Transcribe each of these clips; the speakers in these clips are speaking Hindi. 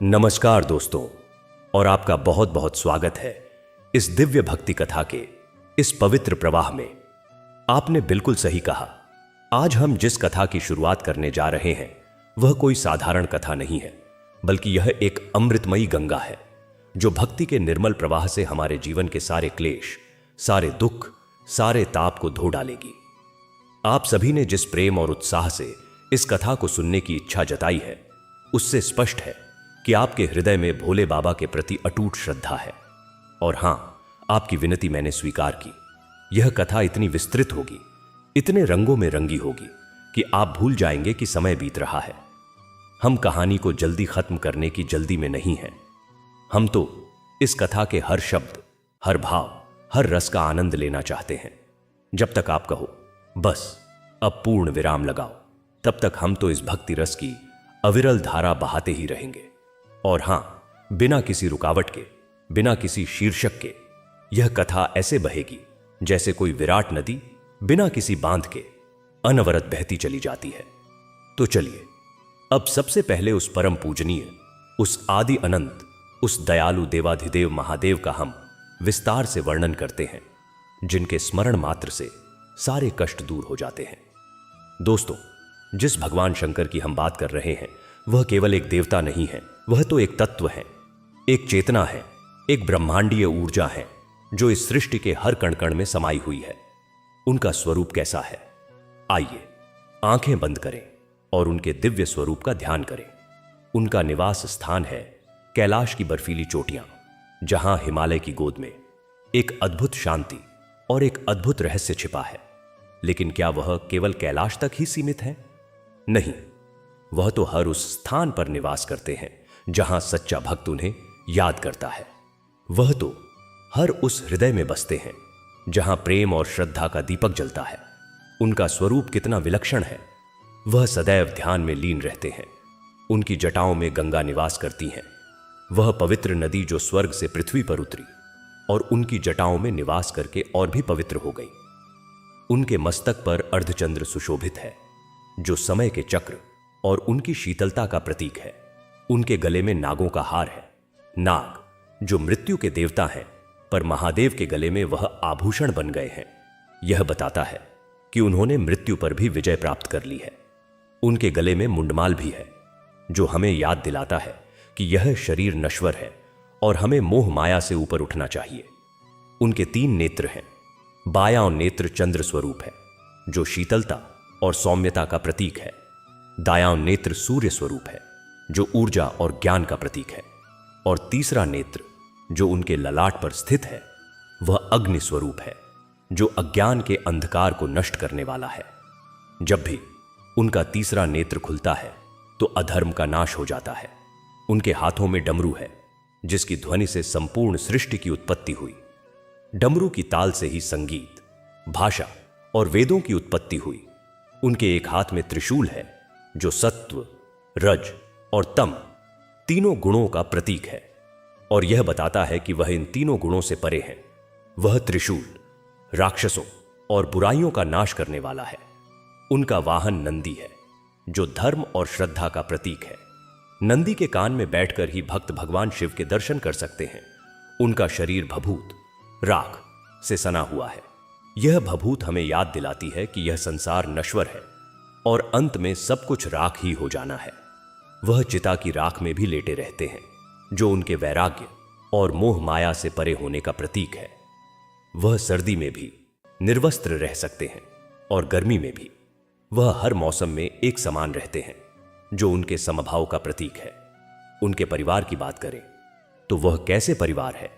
नमस्कार दोस्तों, और आपका बहुत बहुत स्वागत है इस दिव्य भक्ति कथा के इस पवित्र प्रवाह में। आपने बिल्कुल सही कहा। आज हम जिस कथा की शुरुआत करने जा रहे हैं वह कोई साधारण कथा नहीं है, बल्कि यह एक अमृतमयी गंगा है जो भक्ति के निर्मल प्रवाह से हमारे जीवन के सारे क्लेश, सारे दुख, सारे ताप को धो डालेगी। आप सभी ने जिस प्रेम और उत्साह से इस कथा को सुनने की इच्छा जताई है, उससे स्पष्ट है कि आपके हृदय में भोले बाबा के प्रति अटूट श्रद्धा है। और हां, आपकी विनती मैंने स्वीकार की। यह कथा इतनी विस्तृत होगी, इतने रंगों में रंगी होगी कि आप भूल जाएंगे कि समय बीत रहा है। हम कहानी को जल्दी खत्म करने की जल्दी में नहीं हैं। हम तो इस कथा के हर शब्द, हर भाव, हर रस का आनंद लेना चाहते हैं। जब तक आप कहो बस अब पूर्ण विराम लगाओ, तब तक हम तो इस भक्ति रस की अविरल धारा बहाते ही रहेंगे। और हां, बिना किसी रुकावट के, बिना किसी शीर्षक के यह कथा ऐसे बहेगी जैसे कोई विराट नदी बिना किसी बांध के अनवरत बहती चली जाती है। तो चलिए अब सबसे पहले उस परम पूजनीय, उस आदि अनंत, उस दयालु देवाधिदेव महादेव का हम विस्तार से वर्णन करते हैं, जिनके स्मरण मात्र से सारे कष्ट दूर हो जाते हैं। दोस्तों, जिस भगवान शंकर की हम बात कर रहे हैं वह केवल एक देवता नहीं है, वह तो एक तत्व है, एक चेतना है, एक ब्रह्मांडीय ऊर्जा है जो इस सृष्टि के हर कण कण में समाई हुई है। उनका स्वरूप कैसा है? आइए आंखें बंद करें और उनके दिव्य स्वरूप का ध्यान करें। उनका निवास स्थान है कैलाश की बर्फीली चोटियां, जहां हिमालय की गोद में एक अद्भुत शांति और एक अद्भुत रहस्य छिपा है। लेकिन क्या वह केवल कैलाश तक ही सीमित है? नहीं, वह तो हर उस स्थान पर निवास करते हैं जहां सच्चा भक्त उन्हें याद करता है। वह तो हर उस हृदय में बसते हैं जहां प्रेम और श्रद्धा का दीपक जलता है। उनका स्वरूप कितना विलक्षण है। वह सदैव ध्यान में लीन रहते हैं। उनकी जटाओं में गंगा निवास करती हैं, वह पवित्र नदी जो स्वर्ग से पृथ्वी पर उतरी और उनकी जटाओं में निवास करके और भी पवित्र हो गई। उनके मस्तक पर अर्धचंद्र सुशोभित है जो समय के चक्र और उनकी शीतलता का प्रतीक है। उनके गले में नागों का हार है। नाग जो मृत्यु के देवता हैं, पर महादेव के गले में वह आभूषण बन गए हैं। यह बताता है कि उन्होंने मृत्यु पर भी विजय प्राप्त कर ली है। उनके गले में मुंडमाल भी है जो हमें याद दिलाता है कि यह शरीर नश्वर है और हमें मोह माया से ऊपर उठना चाहिए। उनके 3 नेत्र हैं। बायां नेत्र चंद्र स्वरूप है जो शीतलता और सौम्यता का प्रतीक है। दायां नेत्र सूर्य स्वरूप है जो ऊर्जा और ज्ञान का प्रतीक है। और तीसरा नेत्र जो उनके ललाट पर स्थित है वह अग्नि स्वरूप है जो अज्ञान के अंधकार को नष्ट करने वाला है। जब भी उनका तीसरा नेत्र खुलता है तो अधर्म का नाश हो जाता है। उनके हाथों में डमरू है जिसकी ध्वनि से संपूर्ण सृष्टि की उत्पत्ति हुई। डमरू की ताल से ही संगीत, भाषा और वेदों की उत्पत्ति हुई। उनके एक हाथ में त्रिशूल है जो सत्व, रज और तम तीनों गुणों का प्रतीक है और यह बताता है कि वह इन तीनों गुणों से परे है। वह त्रिशूल राक्षसों और बुराइयों का नाश करने वाला है। उनका वाहन नंदी है जो धर्म और श्रद्धा का प्रतीक है। नंदी के कान में बैठकर ही भक्त भगवान शिव के दर्शन कर सकते हैं। उनका शरीर भभूत, राख से सना हुआ है। यह भभूत हमें याद दिलाती है कि यह संसार नश्वर है और अंत में सब कुछ राख ही हो जाना है। वह चिता की राख में भी लेटे रहते हैं जो उनके वैराग्य और मोह माया से परे होने का प्रतीक है। वह सर्दी में भी निर्वस्त्र रह सकते हैं और गर्मी में भी। वह हर मौसम में एक समान रहते हैं जो उनके समभाव का प्रतीक है। उनके परिवार की बात करें तो वह कैसे परिवार है?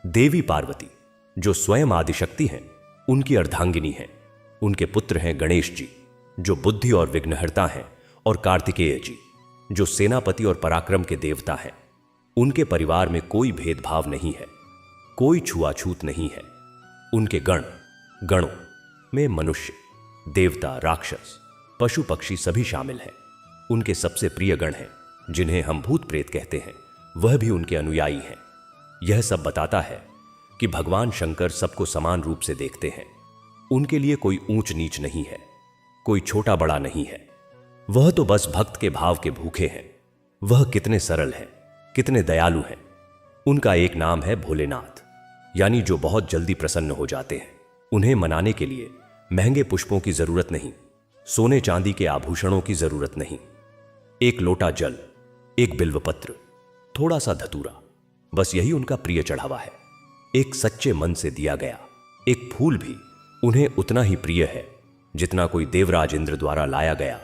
देवी पार्वती जो स्वयं आदिशक्ति हैं, उनकी अर्धांगिनी हैं। उनके पुत्र हैं गणेश जी जो बुद्धि और विघ्नहर्ता हैं, और कार्तिकेय जी जो सेनापति और पराक्रम के देवता हैं। उनके परिवार में कोई भेदभाव नहीं है, कोई छुआछूत नहीं है। उनके गणों में मनुष्य, देवता, राक्षस, पशु पक्षी सभी शामिल हैं। उनके सबसे प्रिय गण हैं जिन्हें हम भूत प्रेत कहते हैं, वह भी उनके अनुयायी हैं। यह सब बताता है कि भगवान शंकर सबको समान रूप से देखते हैं। उनके लिए कोई ऊंच नीच नहीं है, कोई छोटा बड़ा नहीं है। वह तो बस भक्त के भाव के भूखे हैं। वह कितने सरल हैं, कितने दयालु हैं। उनका एक नाम है भोलेनाथ, यानी जो बहुत जल्दी प्रसन्न हो जाते हैं। उन्हें मनाने के लिए महंगे पुष्पों की जरूरत नहीं, सोने चांदी के आभूषणों की जरूरत नहीं। एक लोटा जल, एक बिल्वपत्र, थोड़ा सा धतूरा, बस यही उनका प्रिय चढ़ावा है। एक सच्चे मन से दिया गया एक फूल भी उन्हें उतना ही प्रिय है जितना कोई देवराज इंद्र द्वारा लाया गया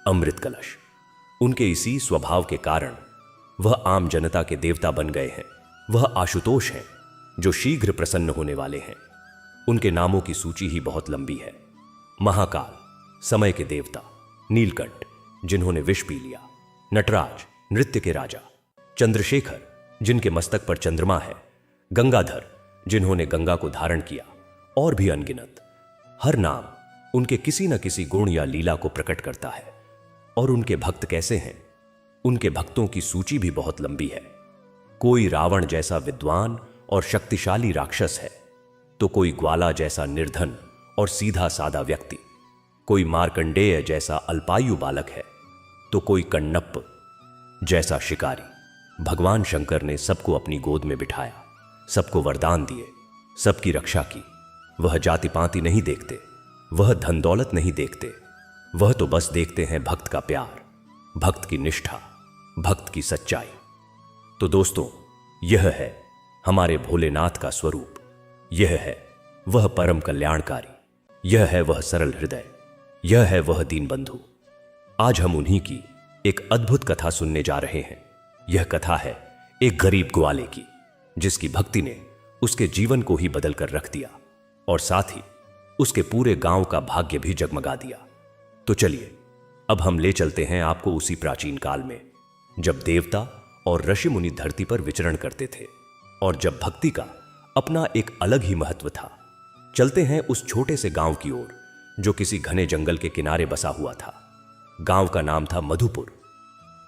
अमृत कलश। उनके इसी स्वभाव के कारण वह आम जनता के देवता बन गए हैं। वह आशुतोष हैं जो शीघ्र प्रसन्न होने वाले हैं। उनके नामों की सूची ही बहुत लंबी है। महाकाल, समय के देवता, नीलकंठ, जिन्होंने विष पी लिया, नटराज, नृत्य के राजा, चंद्रशेखर, जिनके मस्तक पर चंद्रमा है, गंगाधर, जिन्होंने गंगा को धारण किया, और भी अनगिनत। हर नाम उनके किसी न किसी गुण या लीला को प्रकट करता है। और उनके भक्त कैसे हैं? उनके भक्तों की सूची भी बहुत लंबी है। कोई रावण जैसा विद्वान और शक्तिशाली राक्षस है, तो कोई ग्वाला जैसा निर्धन और सीधा सादा व्यक्ति, कोई मार्कंडेय जैसा अल्पायु बालक है, तो कोई कण्णप्प जैसा शिकारी। भगवान शंकर ने सबको अपनी गोद में बिठाया, सबको वरदान दिए, सबकी रक्षा की। वह जाति पाति नहीं देखते, वह धन दौलत नहीं देखते, वह तो बस देखते हैं भक्त का प्यार, भक्त की निष्ठा, भक्त की सच्चाई। तो दोस्तों, यह है हमारे भोलेनाथ का स्वरूप। यह है वह परम कल्याणकारी, यह है वह सरल हृदय, यह है वह दीनबंधु। आज हम उन्हीं की एक अद्भुत कथा सुनने जा रहे हैं। यह कथा है एक गरीब ग्वाले की, जिसकी भक्ति ने उसके जीवन को ही बदल कर रख दिया और साथ ही उसके पूरे गांव का भाग्य भी जगमगा दिया। तो चलिए अब हम ले चलते हैं आपको उसी प्राचीन काल में, जब देवता और ऋषि मुनि धरती पर विचरण करते थे और जब भक्ति का अपना एक अलग ही महत्व था। चलते हैं उस छोटे से गांव की ओर जो किसी घने जंगल के किनारे बसा हुआ था। गांव का नाम था मधुपुर।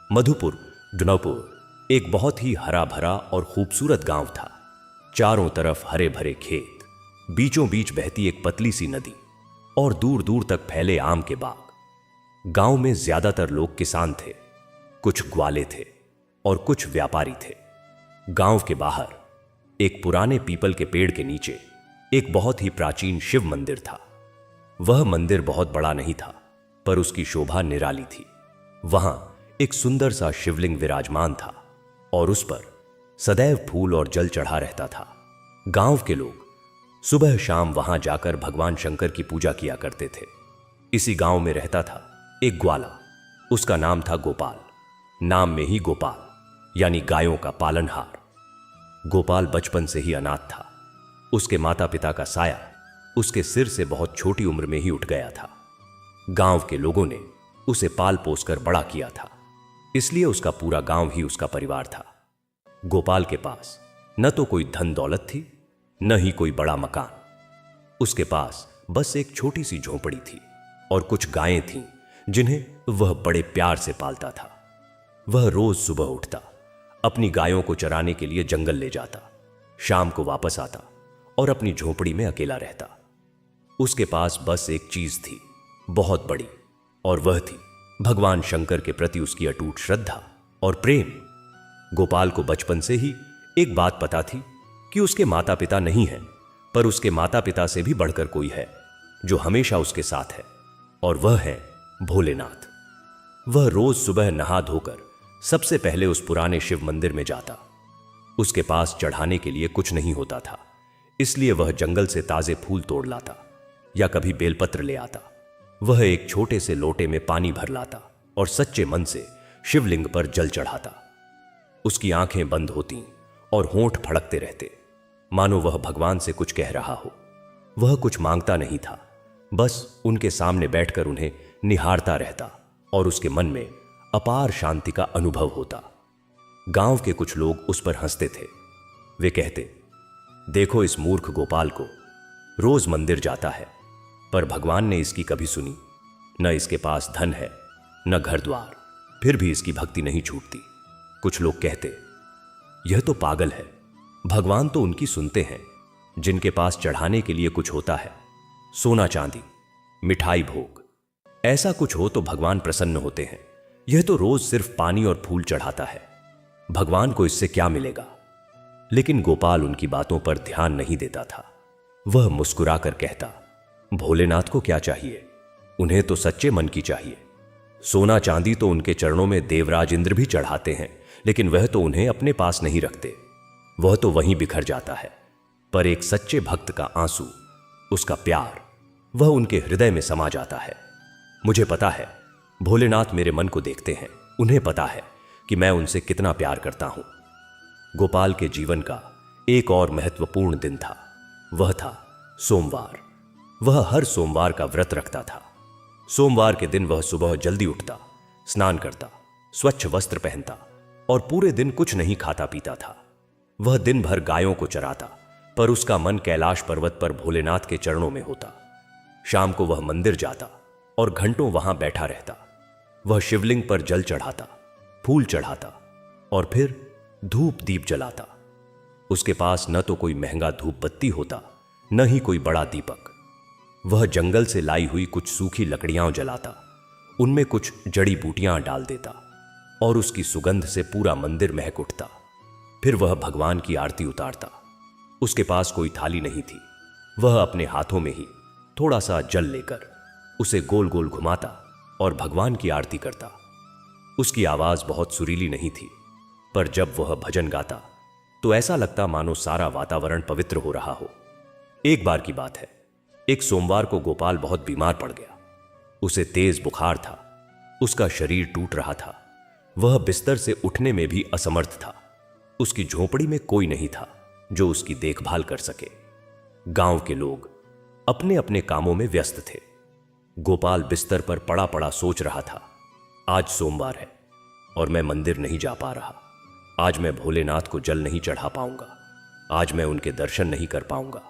मधुपुर डुनौपुर एक बहुत ही हरा भरा और खूबसूरत गांव था। चारों तरफ हरे भरे खेत, बीचों बीच बहती एक पतली सी नदी और दूर दूर तक फैले आम के बाग। गांव में ज्यादातर लोग किसान थे, कुछ ग्वाले थे और कुछ व्यापारी थे। गांव के बाहर एक पुराने पीपल के पेड़ के नीचे एक बहुत ही प्राचीन शिव मंदिर था। वह मंदिर बहुत बड़ा नहीं था, पर उसकी शोभा निराली थी। वहां एक सुंदर सा शिवलिंग विराजमान था और उस पर सदैव फूल और जल चढ़ा रहता था। गांव के लोग सुबह शाम वहां जाकर भगवान शंकर की पूजा किया करते थे। इसी गांव में रहता था एक ग्वाला। उसका नाम था गोपाल। नाम में ही गोपाल यानी गायों का पालनहार। गोपाल बचपन से ही अनाथ था। उसके माता पिता का साया उसके सिर से बहुत छोटी उम्र में ही उठ गया था। गांव के लोगों ने उसे पाल पोस कर बड़ा किया था, इसलिए उसका पूरा गांव ही उसका परिवार था। गोपाल के पास न तो कोई धन दौलत थी, न ही कोई बड़ा मकान। उसके पास बस एक छोटी सी झोपड़ी थी और कुछ गायें थीं जिन्हें वह बड़े प्यार से पालता था। वह रोज सुबह उठता, अपनी गायों को चराने के लिए जंगल ले जाता, शाम को वापस आता और अपनी झोपड़ी में अकेला रहता। उसके पास बस एक चीज थी, बहुत बड़ी, और वह थी भगवान शंकर के प्रति उसकी अटूट श्रद्धा और प्रेम। गोपाल को बचपन से ही एक बात पता थी कि उसके माता पिता नहीं हैं, पर उसके माता पिता से भी बढ़कर कोई है जो हमेशा उसके साथ है, और वह है भोलेनाथ। वह रोज सुबह नहा धोकर सबसे पहले उस पुराने शिव मंदिर में जाता। उसके पास चढ़ाने के लिए कुछ नहीं होता था, इसलिए वह जंगल से ताजे फूल तोड़ लाता या कभी बेलपत्र ले आता। वह एक छोटे से लोटे में पानी भर लाता और सच्चे मन से शिवलिंग पर जल चढ़ाता। उसकी आंखें बंद होती और होंठ फड़कते रहते, मानो वह भगवान से कुछ कह रहा हो। वह कुछ मांगता नहीं था, बस उनके सामने बैठकर उन्हें निहारता रहता और उसके मन में अपार शांति का अनुभव होता। गांव के कुछ लोग उस पर हंसते थे। वे कहते, देखो इस मूर्ख गोपाल को, रोज मंदिर जाता है, पर भगवान ने इसकी कभी सुनी। न इसके पास धन है, न घर द्वार, फिर भी इसकी भक्ति नहीं छूटती। कुछ लोग कहते, यह तो पागल है, भगवान तो उनकी सुनते हैं जिनके पास चढ़ाने के लिए कुछ होता है, सोना चांदी, मिठाई भोग, ऐसा कुछ हो तो भगवान प्रसन्न होते हैं। यह तो रोज सिर्फ पानी और फूल चढ़ाता है। भगवान को इससे क्या मिलेगा? लेकिन गोपाल उनकी बातों पर ध्यान नहीं देता था। वह मुस्कुराकर कहता, भोलेनाथ को क्या चाहिए? उन्हें तो सच्चे मन की चाहिए। सोना चांदी तो उनके चरणों में देवराज इंद्र भी चढ़ाते हैं, लेकिन वह तो उन्हें अपने पास नहीं रखते। वह तो वहीं बिखर जाता है। पर एक सच्चे भक्त का आंसू, उसका प्यार, वह उनके हृदय में समा जाता है। मुझे पता है भोलेनाथ मेरे मन को देखते हैं। उन्हें पता है कि मैं उनसे कितना प्यार करता हूं। गोपाल के जीवन का एक और महत्वपूर्ण दिन था। वह था सोमवार। वह हर सोमवार का व्रत रखता था। सोमवार के दिन वह सुबह जल्दी उठता, स्नान करता, स्वच्छ वस्त्र पहनता और पूरे दिन कुछ नहीं खाता पीता था। वह दिन भर गायों को चराता, पर उसका मन कैलाश पर्वत पर भोलेनाथ के चरणों में होता। शाम को वह मंदिर जाता और घंटों वहां बैठा रहता। वह शिवलिंग पर जल चढ़ाता, फूल चढ़ाता और फिर धूप दीप जलाता। उसके पास न तो कोई महंगा धूप बत्ती होता, न ही कोई बड़ा दीपक। वह जंगल से लाई हुई कुछ सूखी लकड़ियां जलाता, उनमें कुछ जड़ी बूटियां डाल देता और उसकी सुगंध से पूरा मंदिर महक उठता। फिर वह भगवान की आरती उतारता। उसके पास कोई थाली नहीं थी। वह अपने हाथों में ही थोड़ा सा जल लेकर उसे गोल गोल घुमाता और भगवान की आरती करता। उसकी आवाज बहुत सुरीली नहीं थी, पर जब वह भजन गाता तो ऐसा लगता मानो सारा वातावरण पवित्र हो रहा हो। एक बार की बात है, एक सोमवार को गोपाल बहुत बीमार पड़ गया। उसे तेज बुखार था। उसका शरीर टूट रहा था। वह बिस्तर से उठने में भी असमर्थ था। उसकी झोपड़ी में कोई नहीं था जो उसकी देखभाल कर सके। गांव के लोग अपने अपने कामों में व्यस्त थे। गोपाल बिस्तर पर पड़ा पड़ा सोच रहा था, आज सोमवार है और मैं मंदिर नहीं जा पा रहा। आज मैं भोलेनाथ को जल नहीं चढ़ा पाऊंगा। आज मैं उनके दर्शन नहीं कर पाऊंगा।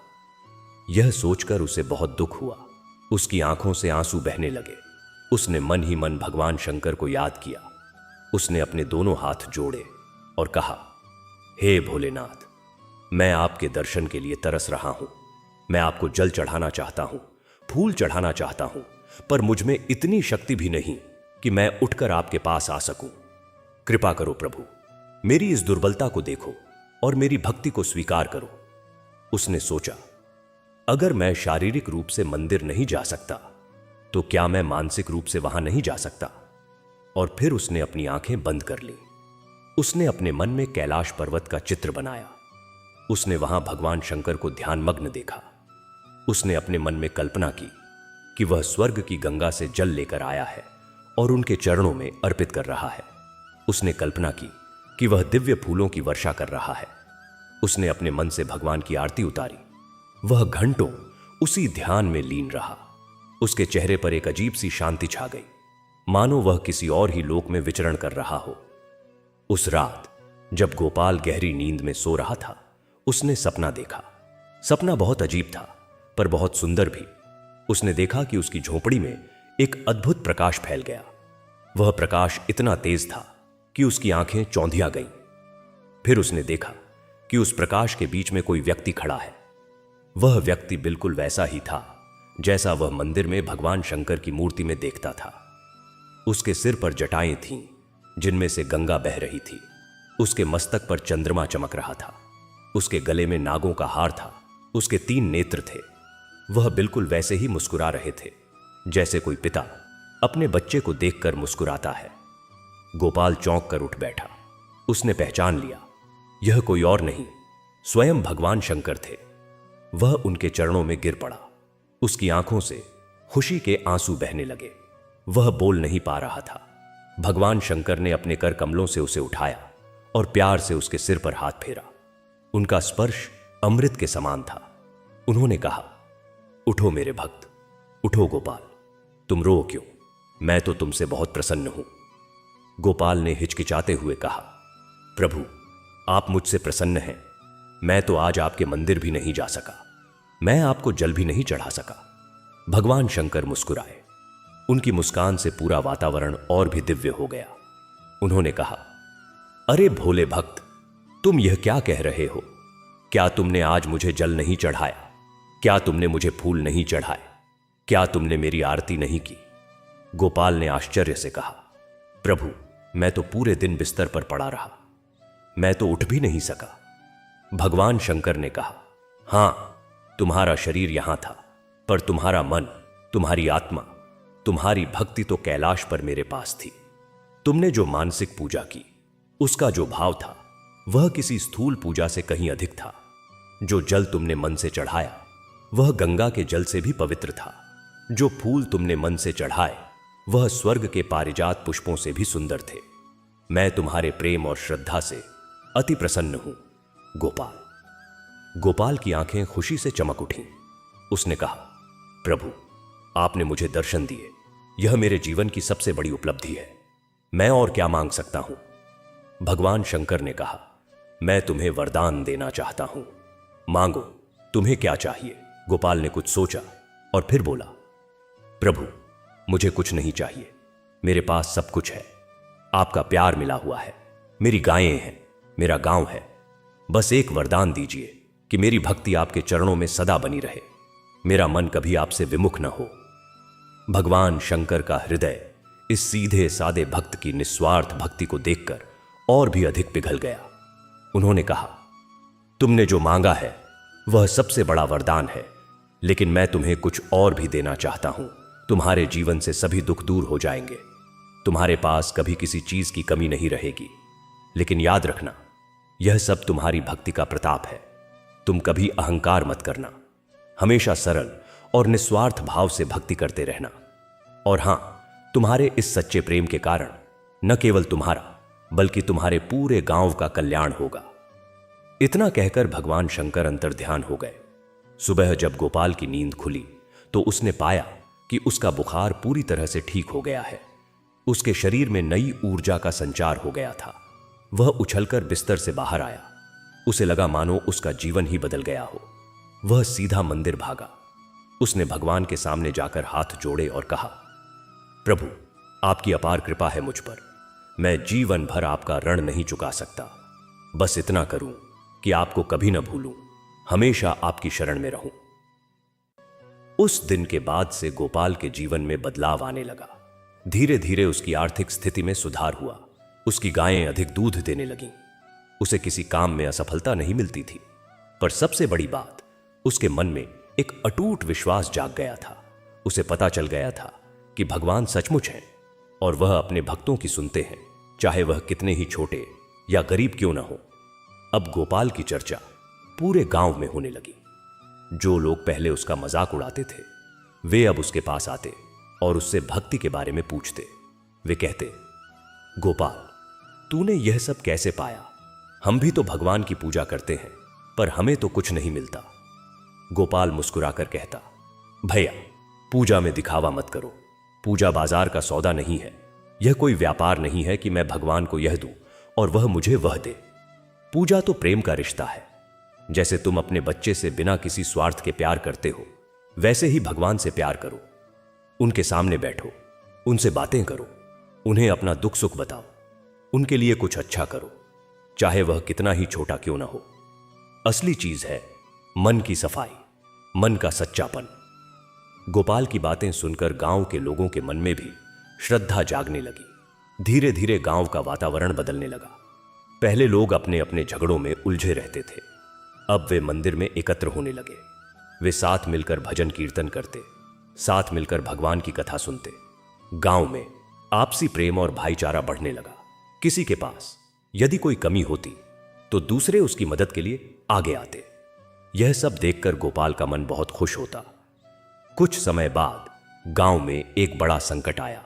यह सोचकर उसे बहुत दुख हुआ। उसकी आंखों से आंसू बहने लगे। उसने मन ही मन भगवान शंकर को याद किया। उसने अपने दोनों हाथ जोड़े और कहा, हे भोलेनाथ, मैं आपके दर्शन के लिए तरस रहा हूं। मैं आपको जल चढ़ाना चाहता हूं, फूल चढ़ाना चाहता हूं, पर मुझ में इतनी शक्ति भी नहीं कि मैं उठकर आपके पास आ सकूं। कृपा करो प्रभु, मेरी इस दुर्बलता को देखो और मेरी भक्ति को स्वीकार करो। उसने सोचा, अगर मैं शारीरिक रूप से मंदिर नहीं जा सकता तो क्या मैं मानसिक रूप से वहां नहीं जा सकता? और फिर उसने अपनी आंखें बंद कर ली। उसने अपने मन में कैलाश पर्वत का चित्र बनाया। उसने वहां भगवान शंकर को ध्यानमग्न देखा। उसने अपने मन में कल्पना की कि वह स्वर्ग की गंगा से जल लेकर आया है और उनके चरणों में अर्पित कर रहा है। उसने कल्पना की कि वह दिव्य फूलों की वर्षा कर रहा है। उसने अपने मन से भगवान की आरती उतारी। वह घंटों उसी ध्यान में लीन रहा। उसके चेहरे पर एक अजीब सी शांति छा गई, मानो वह किसी और ही लोक में विचरण कर रहा हो। उस रात जब गोपाल गहरी नींद में सो रहा था, उसने सपना देखा। सपना बहुत अजीब था, पर बहुत सुंदर भी। उसने देखा कि उसकी झोपड़ी में एक अद्भुत प्रकाश फैल गया। वह प्रकाश इतना तेज था कि उसकी आंखें चौंधिया गईं। फिर उसने देखा कि उस प्रकाश के बीच में कोई व्यक्ति खड़ा है। वह व्यक्ति बिल्कुल वैसा ही था जैसा वह मंदिर में भगवान शंकर की मूर्ति में देखता था। उसके सिर पर जटाएं थीं, जिनमें से गंगा बह रही थी। उसके मस्तक पर चंद्रमा चमक रहा था। उसके गले में नागों का हार था। उसके 3 नेत्र थे। वह बिल्कुल वैसे ही मुस्कुरा रहे थे जैसे कोई पिता अपने बच्चे को देखकर मुस्कुराता है। गोपाल चौंक कर उठ बैठा। उसने पहचान लिया, यह कोई और नहीं, स्वयं भगवान शंकर थे। वह उनके चरणों में गिर पड़ा। उसकी आंखों से खुशी के आंसू बहने लगे। वह बोल नहीं पा रहा था। भगवान शंकर ने अपने कर कमलों से उसे उठाया और प्यार से उसके सिर पर हाथ फेरा। उनका स्पर्श अमृत के समान था। उन्होंने कहा, उठो मेरे भक्त, उठो गोपाल, तुम रो क्यों? मैं तो तुमसे बहुत प्रसन्न हूं। गोपाल ने हिचकिचाते हुए कहा, प्रभु, आप मुझसे प्रसन्न हैं। मैं तो आज आपके मंदिर भी नहीं जा सका। मैं आपको जल भी नहीं चढ़ा सका। भगवान शंकर मुस्कुराए। उनकी मुस्कान से पूरा वातावरण और भी दिव्य हो गया। उन्होंने कहा, अरे भोले भक्त, तुम यह क्या कह रहे हो? क्या तुमने आज मुझे जल नहीं चढ़ाया? क्या तुमने मुझे फूल नहीं चढ़ाए? क्या तुमने मेरी आरती नहीं की? गोपाल ने आश्चर्य से कहा, प्रभु, मैं तो पूरे दिन बिस्तर पर पड़ा रहा। मैं तो उठ भी नहीं सका। भगवान शंकर ने कहा, हां, तुम्हारा शरीर यहां था, पर तुम्हारा मन, तुम्हारी आत्मा, तुम्हारी भक्ति तो कैलाश पर मेरे पास थी। तुमने जो मानसिक पूजा की, उसका जो भाव था, वह किसी स्थूल पूजा से कहीं अधिक था। जो जल तुमने मन से चढ़ाया, वह गंगा के जल से भी पवित्र था। जो फूल तुमने मन से चढ़ाए, वह स्वर्ग के पारिजात पुष्पों से भी सुंदर थे। मैं तुम्हारे प्रेम और श्रद्धा से अति प्रसन्न हूं, गोपाल। गोपाल की आंखें खुशी से चमक उठीं। उसने कहा, प्रभु, आपने मुझे दर्शन दिए, यह मेरे जीवन की सबसे बड़ी उपलब्धि है। मैं और क्या मांग सकता हूं? भगवान शंकर ने कहा, मैं तुम्हें वरदान देना चाहता हूं, मांगो, तुम्हें क्या चाहिए? गोपाल ने कुछ सोचा और फिर बोला, प्रभु, मुझे कुछ नहीं चाहिए, मेरे पास सब कुछ है। आपका प्यार मिला हुआ है, मेरी गायें हैं, मेरा गांव है। बस एक वरदान दीजिए कि मेरी भक्ति आपके चरणों में सदा बनी रहे, मेरा मन कभी आपसे विमुख न हो। भगवान शंकर का हृदय इस सीधे सादे भक्त की निस्वार्थ भक्ति को देखकर और भी अधिक पिघल गया। उन्होंने कहा, तुमने जो मांगा है वह सबसे बड़ा वरदान है, लेकिन मैं तुम्हें कुछ और भी देना चाहता हूं। तुम्हारे जीवन से सभी दुख दूर हो जाएंगे, तुम्हारे पास कभी किसी चीज की कमी नहीं रहेगी। लेकिन याद रखना, यह सब तुम्हारी भक्ति का प्रताप है। तुम कभी अहंकार मत करना, हमेशा सरल और निस्वार्थ भाव से भक्ति करते रहना। और हां, तुम्हारे इस सच्चे प्रेम के कारण न केवल तुम्हारा बल्कि तुम्हारे पूरे गांव का कल्याण होगा। इतना कहकर भगवान शंकर अंतर्ध्यान हो गए। सुबह जब गोपाल की नींद खुली तो उसने पाया कि उसका बुखार पूरी तरह से ठीक हो गया है। उसके शरीर में नई ऊर्जा का संचार हो गया था। वह उछलकर बिस्तर से बाहर आया। उसे लगा मानो उसका जीवन ही बदल गया हो। वह सीधा मंदिर भागा। उसने भगवान के सामने जाकर हाथ जोड़े और कहा, प्रभु, आपकी अपार कृपा है मुझ पर। मैं जीवन भर आपका ऋण नहीं चुका सकता। बस इतना करूं कि आपको कभी न भूलूं, हमेशा आपकी शरण में रहूं। उस दिन के बाद से गोपाल के जीवन में बदलाव आने लगा। धीरे धीरे उसकी आर्थिक स्थिति में सुधार हुआ। उसकी गायें अधिक दूध देने लगीं। उसे किसी काम में असफलता नहीं मिलती थी, पर सबसे बड़ी बात, उसके मन में एक अटूट विश्वास जाग गया था। उसे पता चल गया था कि भगवान सचमुच हैं और वह अपने भक्तों की सुनते हैं, चाहे वह कितने ही छोटे या गरीब क्यों ना हो। अब गोपाल की चर्चा पूरे गांव में होने लगी। जो लोग पहले उसका मजाक उड़ाते थे, वे अब उसके पास आते और उससे भक्ति के बारे में पूछते। वे कहते, गोपाल, तूने यह सब कैसे पाया? हम भी तो भगवान की पूजा करते हैं, पर हमें तो कुछ नहीं मिलता। गोपाल मुस्कुराकर कहता, भैया, पूजा में दिखावा मत करो। पूजा बाजार का सौदा नहीं है। यह कोई व्यापार नहीं है कि मैं भगवान को यह दूं और वह मुझे वह दे। पूजा तो प्रेम का रिश्ता है। जैसे तुम अपने बच्चे से बिना किसी स्वार्थ के प्यार करते हो, वैसे ही भगवान से प्यार करो। उनके सामने बैठो, उनसे बातें करो, उन्हें अपना दुख सुख बताओ, उनके लिए कुछ अच्छा करो, चाहे वह कितना ही छोटा क्यों ना हो। असली चीज है मन की सफाई, मन का सच्चापन। गोपाल की बातें सुनकर गांव के लोगों के मन में भी श्रद्धा जागने लगी। धीरे धीरे गांव का वातावरण बदलने लगा। पहले लोग अपने अपने झगड़ों में उलझे रहते थे, अब वे मंदिर में एकत्र होने लगे। वे साथ मिलकर भजन कीर्तन करते, साथ मिलकर भगवान की कथा सुनते। गांव में आपसी प्रेम और भाईचारा बढ़ने लगा। किसी के पास यदि कोई कमी होती तो दूसरे उसकी मदद के लिए आगे आते। यह सब देखकर गोपाल का मन बहुत खुश होता। कुछ समय बाद गांव में एक बड़ा संकट आया।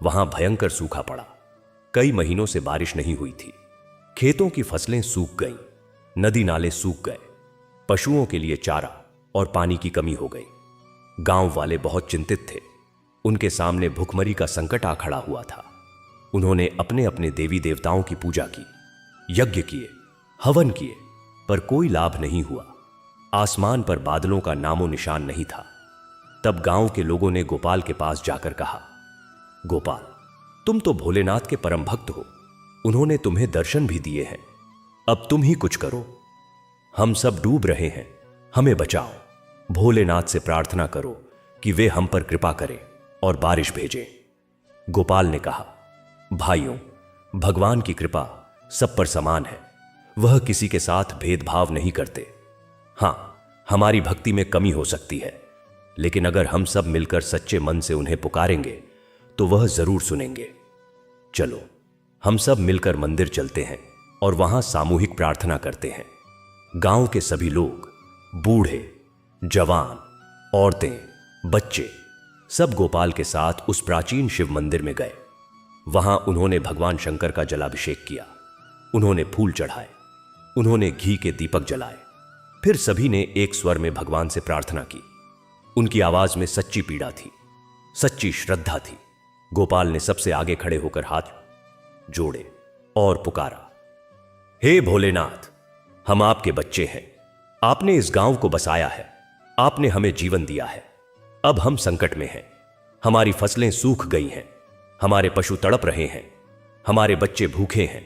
वहां भयंकर सूखा पड़ा। कई महीनों से बारिश नहीं हुई थी। खेतों की फसलें सूख गईं, नदी नाले सूख गए, पशुओं के लिए चारा और पानी की कमी हो गई। गांव वाले बहुत चिंतित थे। उनके सामने भुखमरी का संकट आ खड़ा हुआ था। उन्होंने अपने अपने देवी देवताओं की पूजा की, यज्ञ किए, हवन किए, पर कोई लाभ नहीं हुआ। आसमान पर बादलों का नामो निशान नहीं था। तब गांव के लोगों ने गोपाल के पास जाकर कहा, गोपाल, तुम तो भोलेनाथ के परम भक्त हो। उन्होंने तुम्हें दर्शन भी दिए हैं। अब तुम ही कुछ करो। हम सब डूब रहे हैं, हमें बचाओ। भोलेनाथ से प्रार्थना करो कि वे हम पर कृपा करें और बारिश भेजें। गोपाल ने कहा, भाइयों, भगवान की कृपा सब पर समान है। वह किसी के साथ भेदभाव नहीं करते। हां, हमारी भक्ति में कमी हो सकती है, लेकिन अगर हम सब मिलकर सच्चे मन से उन्हें पुकारेंगे तो वह जरूर सुनेंगे। चलो हम सब मिलकर मंदिर चलते हैं और वहां सामूहिक प्रार्थना करते हैं। गांव के सभी लोग, बूढ़े, जवान, औरतें, बच्चे, सब गोपाल के साथ उस प्राचीन शिव मंदिर में गए। वहां उन्होंने भगवान शंकर का जलाभिषेक किया, उन्होंने फूल चढ़ाए, उन्होंने घी के दीपक जलाए। फिर सभी ने एक स्वर में भगवान से प्रार्थना की। उनकी आवाज में सच्ची पीड़ा थी, सच्ची श्रद्धा थी। गोपाल ने सबसे आगे खड़े होकर हाथ जोड़े और पुकारा, हे भोलेनाथ, हम आपके बच्चे हैं। आपने इस गांव को बसाया है, आपने हमें जीवन दिया है। अब हम संकट में हैं, हमारी फसलें सूख गई हैं, हमारे पशु तड़प रहे हैं, हमारे बच्चे भूखे हैं।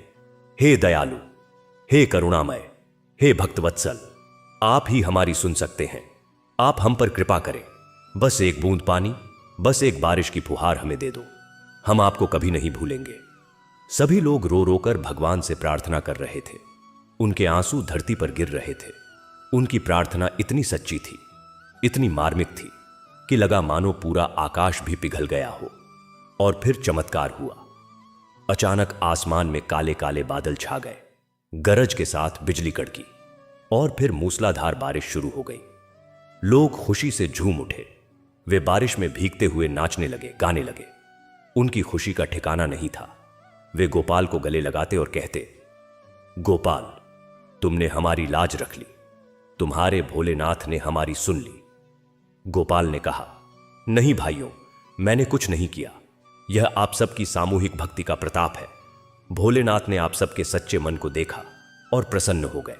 हे दयालु, हे करुणामय, हे भक्तवत्सल, आप ही हमारी सुन सकते हैं। आप हम पर कृपा करें। बस एक बूंद पानी, बस एक बारिश की फुहार हमें दे दो, हम आपको कभी नहीं भूलेंगे। सभी लोग रो रो कर भगवान से प्रार्थना कर रहे थे। उनके आंसू धरती पर गिर रहे थे। उनकी प्रार्थना इतनी सच्ची थी, इतनी मार्मिक थी कि लगा मानो पूरा आकाश भी पिघल गया हो। और फिर चमत्कार हुआ। अचानक आसमान में काले काले बादल छा गए, गरज के साथ बिजली कड़की और फिर मूसलाधार बारिश शुरू हो गई। लोग खुशी से झूम उठे। वे बारिश में भीगते हुए नाचने लगे, गाने लगे। उनकी खुशी का ठिकाना नहीं था। वे गोपाल को गले लगाते और कहते, गोपाल, तुमने हमारी लाज रख ली, तुम्हारे भोलेनाथ ने हमारी सुन ली। गोपाल ने कहा, नहीं भाइयों, मैंने कुछ नहीं किया। यह आप सबकी सामूहिक भक्ति का प्रताप है। भोलेनाथ ने आप सबके सच्चे मन को देखा और प्रसन्न हो गए।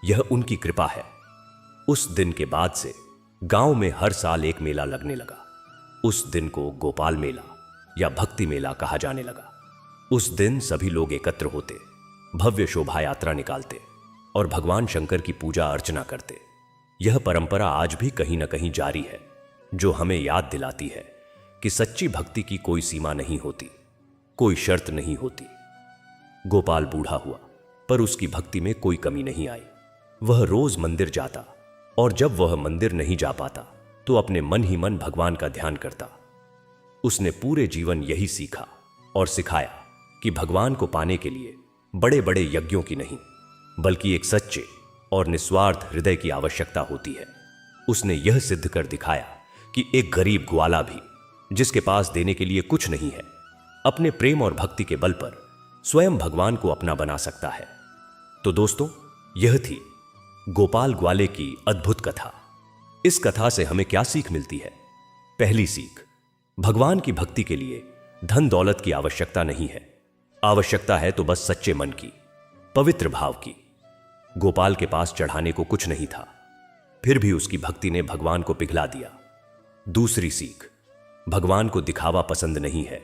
यह उनकी कृपा है। उस दिन के बाद से गांव में हर साल एक मेला लगने लगा। उस दिन को गोपाल मेला या भक्ति मेला कहा जाने लगा। उस दिन सभी लोग एकत्र होते, भव्य शोभा यात्रा निकालते और भगवान शंकर की पूजा अर्चना करते। यह परंपरा आज भी कहीं ना कहीं जारी है, जो हमें याद दिलाती है कि सच्ची भक्ति की कोई सीमा नहीं होती, कोई शर्त नहीं होती। गोपाल बूढ़ा हुआ, पर उसकी भक्ति में कोई कमी नहीं आई। वह रोज मंदिर जाता और जब वह मंदिर नहीं जा पाता तो अपने मन ही मन भगवान का ध्यान करता। उसने पूरे जीवन यही सीखा और सिखाया कि भगवान को पाने के लिए बड़े बड़े यज्ञों की नहीं, बल्कि एक सच्चे और निस्वार्थ हृदय की आवश्यकता होती है। उसने यह सिद्ध कर दिखाया कि एक गरीब ग्वाला भी, जिसके पास देने के लिए कुछ नहीं है, अपने प्रेम और भक्ति के बल पर स्वयं भगवान को अपना बना सकता है। तो दोस्तों, यह थी गोपाल ग्वाले की अद्भुत कथा। इस कथा से हमें क्या सीख मिलती है? पहली सीख, भगवान की भक्ति के लिए धन दौलत की आवश्यकता नहीं है। आवश्यकता है तो बस सच्चे मन की, पवित्र भाव की। गोपाल के पास चढ़ाने को कुछ नहीं था, फिर भी उसकी भक्ति ने भगवान को पिघला दिया। दूसरी सीख, भगवान को दिखावा पसंद नहीं है,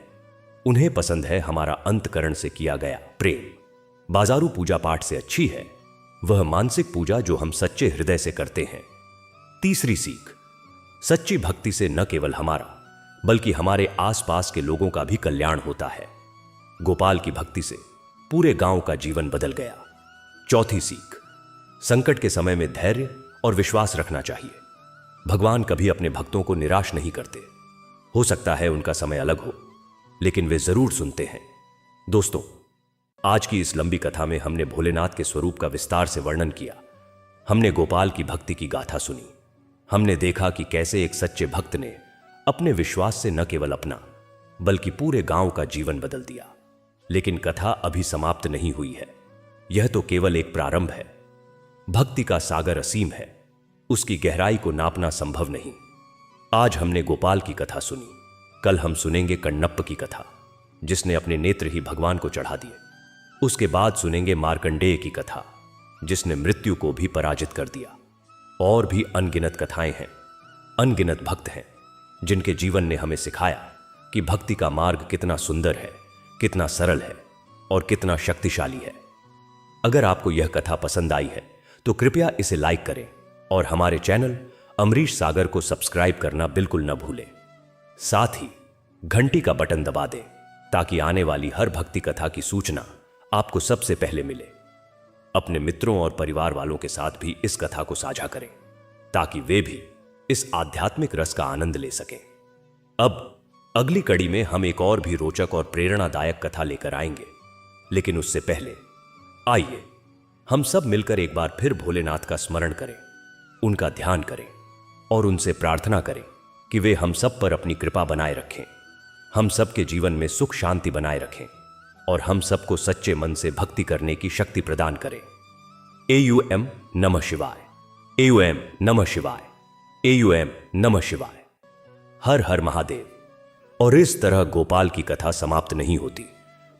उन्हें पसंद है हमारा अंतकरण से किया गया प्रेम। बाजारू पूजा पाठ से अच्छी है वह मानसिक पूजा जो हम सच्चे हृदय से करते हैं। तीसरी सीख, सच्ची भक्ति से न केवल हमारा बल्कि हमारे आसपास के लोगों का भी कल्याण होता है। गोपाल की भक्ति से पूरे गांव का जीवन बदल गया। चौथी सीख, संकट के समय में धैर्य और विश्वास रखना चाहिए। भगवान कभी अपने भक्तों को निराश नहीं करते। हो सकता है उनका समय अलग हो, लेकिन वे जरूर सुनते हैं। दोस्तों, आज की इस लंबी कथा में हमने भोलेनाथ के स्वरूप का विस्तार से वर्णन किया। हमने गोपाल की भक्ति की गाथा सुनी। हमने देखा कि कैसे एक सच्चे भक्त ने अपने विश्वास से न केवल अपना बल्कि पूरे गांव का जीवन बदल दिया। लेकिन कथा अभी समाप्त नहीं हुई है। यह तो केवल एक प्रारंभ है। भक्ति का सागर असीम है, उसकी गहराई को नापना संभव नहीं। आज हमने गोपाल की कथा सुनी, कल हम सुनेंगे कण्णप्प की कथा, जिसने अपने नेत्र ही भगवान को चढ़ा दिए। उसके बाद सुनेंगे मार्कंडेय की कथा, जिसने मृत्यु को भी पराजित कर दिया। और भी अनगिनत कथाएं हैं, अनगिनत भक्त हैं, जिनके जीवन ने हमें सिखाया कि भक्ति का मार्ग कितना सुंदर है, कितना सरल है और कितना शक्तिशाली है। अगर आपको यह कथा पसंद आई है तो कृपया इसे लाइक करें और हमारे चैनल अमरीश सागर को सब्सक्राइब करना बिल्कुल न भूलें। साथ ही घंटी का बटन दबा दें ताकि आने वाली हर भक्ति कथा की सूचना आपको सबसे पहले मिले। अपने मित्रों और परिवार वालों के साथ भी इस कथा को साझा करें ताकि वे भी इस आध्यात्मिक रस का आनंद ले सकें। अब अगली कड़ी में हम एक और भी रोचक और प्रेरणादायक कथा लेकर आएंगे, लेकिन उससे पहले आइए हम सब मिलकर एक बार फिर भोलेनाथ का स्मरण करें, उनका ध्यान करें और उनसे प्रार्थना करें कि वे हम सब पर अपनी कृपा बनाए रखें, हम सबके जीवन में सुख शांति बनाए रखें और हम सबको सच्चे मन से भक्ति करने की शक्ति प्रदान करें। AUM नमः शिवाय, AUM नमः शिवाय, AUM नमः शिवाय। हर हर महादेव। और इस तरह गोपाल की कथा समाप्त नहीं होती,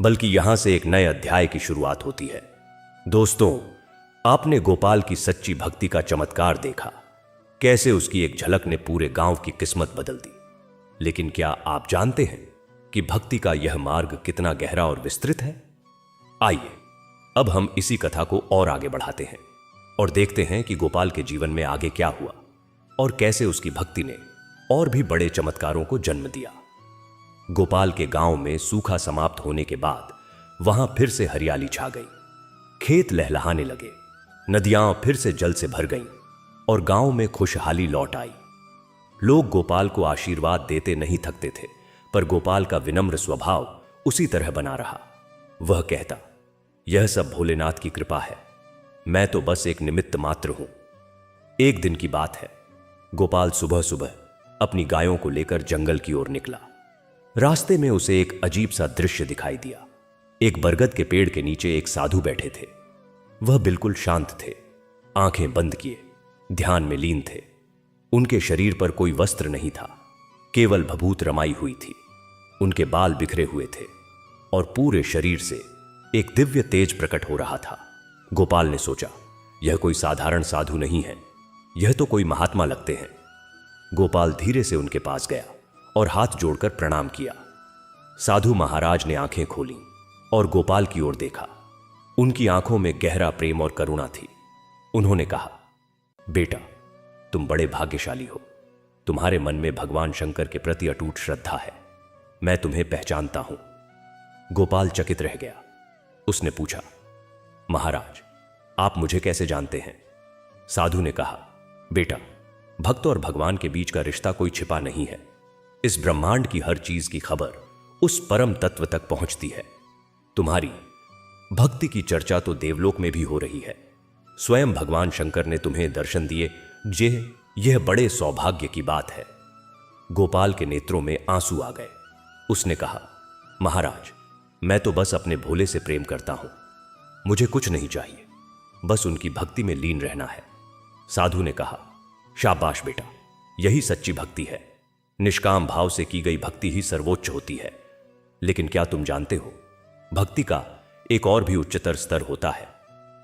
बल्कि यहां से एक नए अध्याय की शुरुआत होती है। दोस्तों, आपने गोपाल की सच्ची भक्ति का चमत्कार देखा, कैसे उसकी एक झलक ने पूरे गांव की किस्मत बदल दी। लेकिन क्या आप जानते हैं कि भक्ति का यह मार्ग कितना गहरा और विस्तृत है? आइए अब हम इसी कथा को और आगे बढ़ाते हैं और देखते हैं कि गोपाल के जीवन में आगे क्या हुआ और कैसे उसकी भक्ति ने और भी बड़े चमत्कारों को जन्म दिया। गोपाल के गांव में सूखा समाप्त होने के बाद वहां फिर से हरियाली छा गई, खेत लहलहाने लगे, नदियां फिर से जल से भर गईं और गांव में खुशहाली लौट आई। लोग गोपाल को आशीर्वाद देते नहीं थकते थे, पर गोपाल का विनम्र स्वभाव उसी तरह बना रहा। वह कहता, यह सब भोलेनाथ की कृपा है, मैं तो बस एक निमित्त मात्र हूं। एक दिन की बात है, गोपाल सुबह सुबह अपनी गायों को लेकर जंगल की ओर निकला। रास्ते में उसे एक अजीब सा दृश्य दिखाई दिया। एक बरगद के पेड़ के नीचे एक साधु बैठे थे। वह बिल्कुल शांत थे, आंखें बंद किए ध्यान में लीन थे। उनके शरीर पर कोई वस्त्र नहीं था, केवल भभूत रमाई हुई थी। उनके बाल बिखरे हुए थे और पूरे शरीर से एक दिव्य तेज प्रकट हो रहा था। गोपाल ने सोचा, यह कोई साधारण साधु नहीं है, यह तो कोई महात्मा लगते हैं। गोपाल धीरे से उनके पास गया और हाथ जोड़कर प्रणाम किया। साधु महाराज ने आंखें खोली और गोपाल की ओर देखा। उनकी आंखों में गहरा प्रेम और करुणा थी। उन्होंने कहा, बेटा, तुम बड़े भाग्यशाली हो। तुम्हारे मन में भगवान शंकर के प्रति अटूट श्रद्धा है, मैं तुम्हें पहचानता हूं। गोपाल चकित रह गया। उसने पूछा, महाराज, आप मुझे कैसे जानते हैं? साधु ने कहा, बेटा, भक्त और भगवान के बीच का रिश्ता कोई छिपा नहीं है। इस ब्रह्मांड की हर चीज की खबर उस परम तत्व तक पहुंचती है। तुम्हारी भक्ति की चर्चा तो देवलोक में भी हो रही है। स्वयं भगवान शंकर ने तुम्हें दर्शन दिए, यह बड़े सौभाग्य की बात है। गोपाल के नेत्रों में आंसू आ गए। उसने कहा, महाराज, मैं तो बस अपने भोले से प्रेम करता हूं, मुझे कुछ नहीं चाहिए, बस उनकी भक्ति में लीन रहना है। साधु ने कहा, शाबाश बेटा, यही सच्ची भक्ति है। निष्काम भाव से की गई भक्ति ही सर्वोच्च होती है। लेकिन क्या तुम जानते हो, भक्ति का एक और भी उच्चतर स्तर होता है,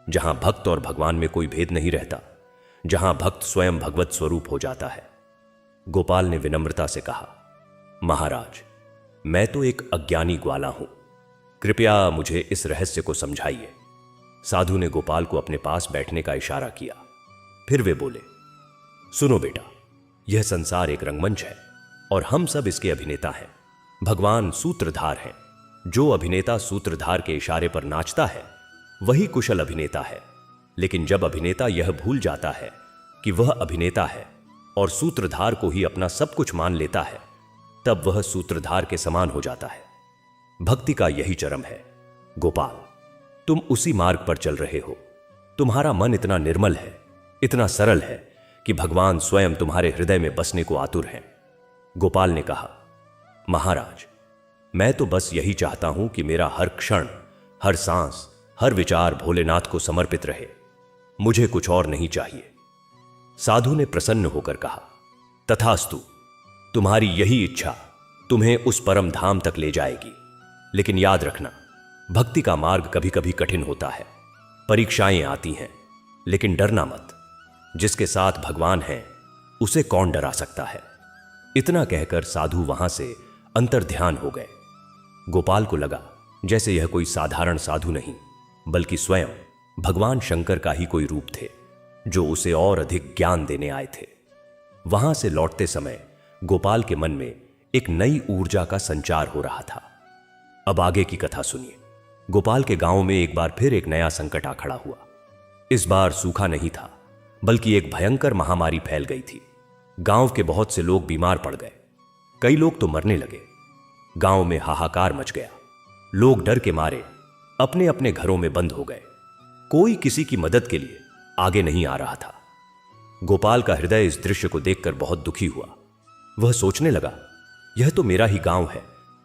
जहां भक्त और भगवान में कोई भेद नहीं रहता, जहां भक्त स्वयं भगवत स्वरूप हो जाता है। गोपाल ने विनम्रता से कहा, महाराज, मैं तो एक अज्ञानी ग्वाला हूं, कृपया मुझे इस रहस्य को समझाइए। साधु ने गोपाल को अपने पास बैठने का इशारा किया। फिर वे बोले, सुनो बेटा, यह संसार एक रंगमंच है और हम सब इसके अभिनेता हैं। भगवान सूत्रधार हैं। जो अभिनेता सूत्रधार के इशारे पर नाचता है वही कुशल अभिनेता है। लेकिन जब अभिनेता यह भूल जाता है कि वह अभिनेता है और सूत्रधार को ही अपना सब कुछ मान लेता है, तब वह सूत्रधार के समान हो जाता है। भक्ति का यही चरम है। गोपाल, तुम उसी मार्ग पर चल रहे हो। तुम्हारा मन इतना निर्मल है, इतना सरल है कि भगवान स्वयं तुम्हारे हृदय में बसने को आतुर हैं। गोपाल ने कहा, महाराज, मैं तो बस यही चाहता हूं कि मेरा हर क्षण, हर सांस, हर विचार भोलेनाथ को समर्पित रहे। मुझे कुछ और नहीं चाहिए। साधु ने प्रसन्न होकर कहा, तथास्तु, तुम्हारी यही इच्छा तुम्हें उस परम धाम तक ले जाएगी। लेकिन याद रखना, भक्ति का मार्ग कभी कभी कठिन होता है, परीक्षाएं आती हैं, लेकिन डरना मत। जिसके साथ भगवान है उसे कौन डरा सकता है। इतना कहकर साधु वहां से अंतर्ध्यान हो गए। गोपाल को लगा जैसे यह कोई साधारण साधु नहीं, बल्कि स्वयं भगवान शंकर का ही कोई रूप थे, जो उसे और अधिक ज्ञान देने आए थे। वहां से लौटते समय गोपाल के मन में एक नई ऊर्जा का संचार हो रहा था। अब आगे की कथा सुनिए। गोपाल के गांव में एक बार फिर एक नया संकट आ खड़ा हुआ। इस बार सूखा नहीं था, बल्कि एक भयंकर महामारी फैल गई थी। गांव के बहुत से लोग बीमार पड़ गए, कई लोग तो मरने लगे। गांव में हाहाकार मच गया। लोग डर के मारे अपने अपने घरों में बंद हो गए। कोई किसी की मदद के लिए आगे नहीं आ रहा था। गोपाल का हृदय इस दृश्य को देखकर बहुत दुखी हुआ। वह सोचने लगा, यह तो मेरा ही गांव है,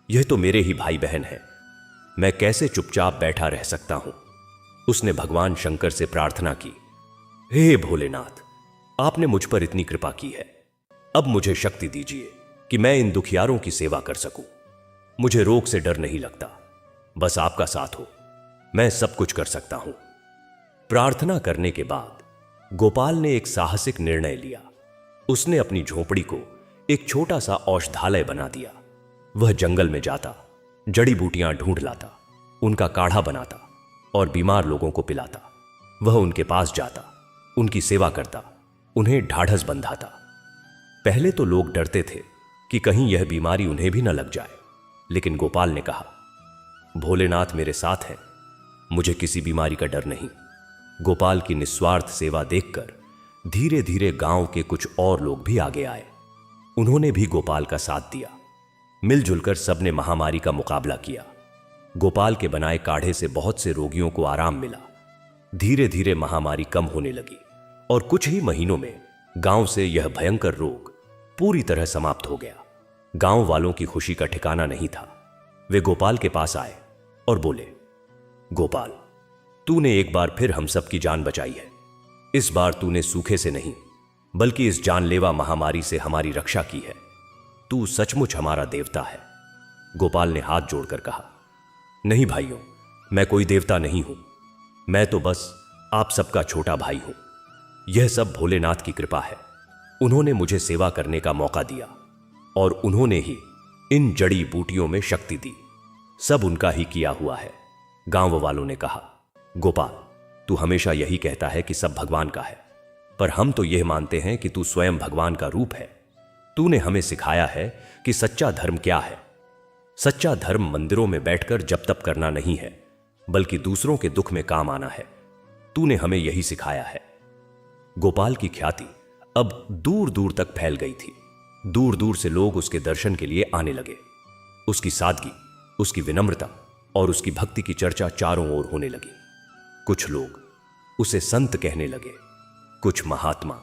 यह तो मेरे ही भाई बहन है, मैं कैसे चुपचाप बैठा रह सकता हूं। उसने भगवान शंकर से प्रार्थना की, हे भोलेनाथ, आपने मुझ पर इतनी कृपा की है, अब मुझे शक्ति दीजिए कि मैं इन दुखियारों की सेवा कर सकूं। मुझे रोग से डर नहीं लगता, बस आपका साथ हो, मैं सब कुछ कर सकता हूं। प्रार्थना करने के बाद गोपाल ने एक साहसिक निर्णय लिया। उसने अपनी झोपड़ी को एक छोटा सा औषधालय बना दिया। वह जंगल में जाता, जड़ी बूटियां ढूंढ लाता, उनका काढ़ा बनाता और बीमार लोगों को पिलाता। वह उनके पास जाता, उनकी सेवा करता, उन्हें ढाढ़स बंधाता। पहले तो लोग डरते थे कि कहीं यह बीमारी उन्हें भी न लग जाए, लेकिन गोपाल ने कहा, भोलेनाथ मेरे साथ हैं, मुझे किसी बीमारी का डर नहीं। गोपाल की निस्वार्थ सेवा देखकर धीरे धीरे गांव के कुछ और लोग भी आगे आए। उन्होंने भी गोपाल का साथ दिया। मिलजुल कर सबने महामारी का मुकाबला किया। गोपाल के बनाए काढ़े से बहुत से रोगियों को आराम मिला। धीरे धीरे महामारी कम होने लगी और कुछ ही महीनों में गांव से यह भयंकर रोग पूरी तरह समाप्त हो गया। गांव वालों की खुशी का ठिकाना नहीं था। वे गोपाल के पास आए और बोले, गोपाल, तूने एक बार फिर हम सब की जान बचाई है। इस बार तूने सूखे से नहीं, बल्कि इस जानलेवा महामारी से हमारी रक्षा की है। तू सचमुच हमारा देवता है। गोपाल ने हाथ जोड़कर कहा, नहीं भाइयों, मैं कोई देवता नहीं हूं, मैं तो बस आप सबका छोटा भाई हूं। यह सब भोलेनाथ की कृपा है। उन्होंने मुझे सेवा करने का मौका दिया और उन्होंने ही इन जड़ी बूटियों में शक्ति दी। सब उनका ही किया हुआ है। गांव वालों ने कहा, गोपाल, तू हमेशा यही कहता है कि सब भगवान का है, पर हम तो यह मानते हैं कि तू स्वयं भगवान का रूप है। तूने हमें सिखाया है कि सच्चा धर्म क्या है। सच्चा धर्म मंदिरों में बैठकर जप तप करना नहीं है, बल्कि दूसरों के दुख में काम आना है। तूने हमें यही सिखाया है। गोपाल की ख्याति अब दूर दूर तक फैल गई थी। दूर दूर से लोग उसके दर्शन के लिए आने लगे। उसकी सादगी, उसकी विनम्रता और उसकी भक्ति की चर्चा चारों ओर होने लगी। कुछ लोग उसे संत कहने लगे, कुछ महात्मा।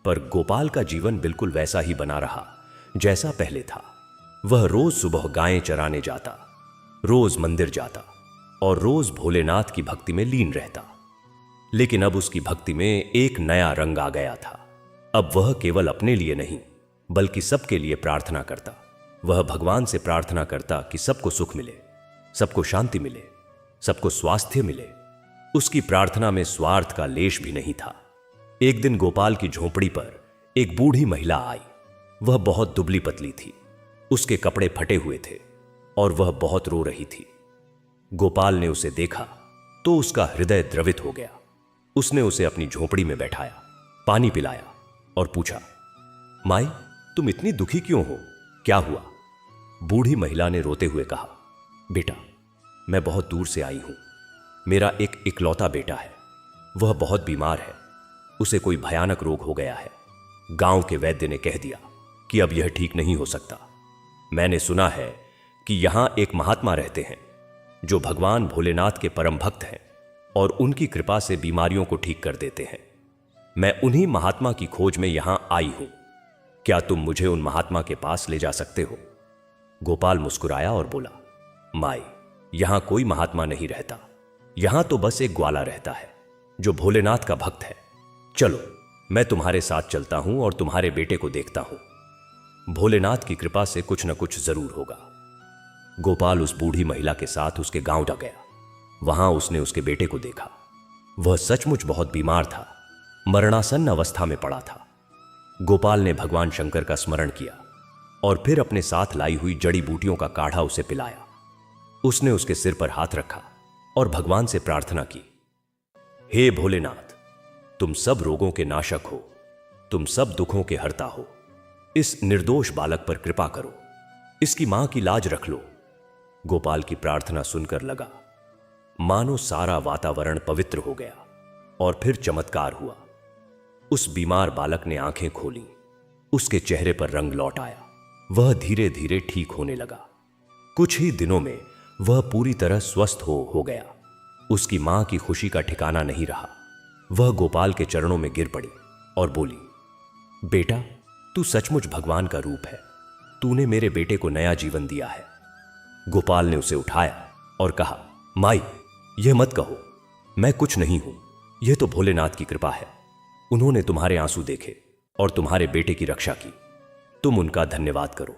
पर गोपाल का जीवन बिल्कुल वैसा ही बना रहा जैसा पहले था। वह रोज सुबह गायें चराने जाता, रोज मंदिर जाता और रोज भोलेनाथ की भक्ति में लीन रहता। लेकिन अब उसकी भक्ति में एक नया रंग आ गया था। अब वह केवल अपने लिए नहीं, बल्कि सबके लिए प्रार्थना करता। वह भगवान से प्रार्थना करता कि सबको सुख मिले, सबको शांति मिले, सबको स्वास्थ्य मिले। उसकी प्रार्थना में स्वार्थ का लेश भी नहीं था। एक दिन गोपाल की झोपड़ी पर एक बूढ़ी महिला आई। वह बहुत दुबली पतली थी, उसके कपड़े फटे हुए थे और वह बहुत रो रही थी। गोपाल ने उसे देखा तो उसका हृदय द्रवित हो गया। उसने उसे अपनी झोपड़ी में बैठाया, पानी पिलाया और पूछा, माई, तुम इतनी दुखी क्यों हो, क्या हुआ? बूढ़ी महिला ने रोते हुए कहा, बेटा, मैं बहुत दूर से आई हूं। मेरा एक इकलौता बेटा है, वह बहुत बीमार है। उसे कोई भयानक रोग हो गया है। गांव के वैद्य ने कह दिया कि अब यह ठीक नहीं हो सकता। मैंने सुना है कि यहां एक महात्मा रहते हैं जो भगवान भोलेनाथ के परम भक्त हैं और उनकी कृपा से बीमारियों को ठीक कर देते हैं। मैं उन्हीं महात्मा की खोज में यहां आई हूं। क्या तुम मुझे उन महात्मा के पास ले जा सकते हो? गोपाल मुस्कुराया और बोला, माई, यहां कोई महात्मा नहीं रहता। यहां तो बस एक ग्वाला रहता है जो भोलेनाथ का भक्त है। चलो, मैं तुम्हारे साथ चलता हूं और तुम्हारे बेटे को देखता हूं। भोलेनाथ की कृपा से कुछ न कुछ जरूर होगा। गोपाल उस बूढ़ी महिला के साथ उसके गांव जा गया। वहां उसने उसके बेटे को देखा। वह सचमुच बहुत बीमार था, मरणासन्न अवस्था में पड़ा था। गोपाल ने भगवान शंकर का स्मरण किया और फिर अपने साथ लाई हुई जड़ी बूटियों का काढ़ा उसे पिलाया। उसने उसके सिर पर हाथ रखा और भगवान से प्रार्थना की, हे भोलेनाथ, तुम सब रोगों के नाशक हो, तुम सब दुखों के हरता हो। इस निर्दोष बालक पर कृपा करो, इसकी मां की लाज रख लो। गोपाल की प्रार्थना सुनकर लगा मानो सारा वातावरण पवित्र हो गया। और फिर चमत्कार हुआ। उस बीमार बालक ने आंखें खोलीं, उसके चेहरे पर रंग लौट आया, वह धीरे धीरे ठीक होने लगा। कुछ ही दिनों में वह पूरी तरह स्वस्थ हो गया। उसकी मां की खुशी का ठिकाना नहीं रहा। वह गोपाल के चरणों में गिर पड़ी और बोली, बेटा, तू सचमुच भगवान का रूप है। तूने मेरे बेटे को नया जीवन दिया है। गोपाल ने उसे उठाया और कहा, माई, यह मत कहो, मैं कुछ नहीं हूं, यह तो भोलेनाथ की कृपा है। उन्होंने तुम्हारे आंसू देखे और तुम्हारे बेटे की रक्षा की। तुम उनका धन्यवाद करो।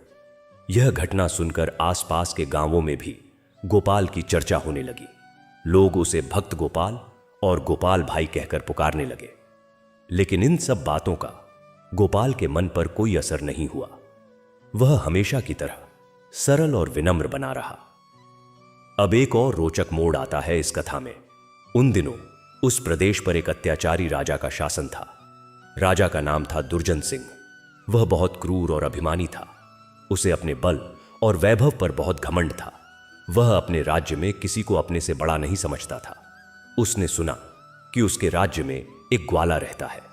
यह घटना सुनकर आसपास के गांवों में भी गोपाल की चर्चा होने लगी। लोग उसे भक्त गोपाल और गोपाल भाई कहकर पुकारने लगे। लेकिन इन सब बातों का गोपाल के मन पर कोई असर नहीं हुआ। वह हमेशा की तरह सरल और विनम्र बना रहा। अब एक और रोचक मोड़ आता है इस कथा में। उन दिनों उस प्रदेश पर एक अत्याचारी राजा का शासन था। राजा का नाम था दुर्जन सिंह। वह बहुत क्रूर और अभिमानी था। उसे अपने बल और वैभव पर बहुत घमंड था। वह अपने राज्य में किसी को अपने से बड़ा नहीं समझता था। उसने सुना कि उसके राज्य में एक ग्वाला रहता है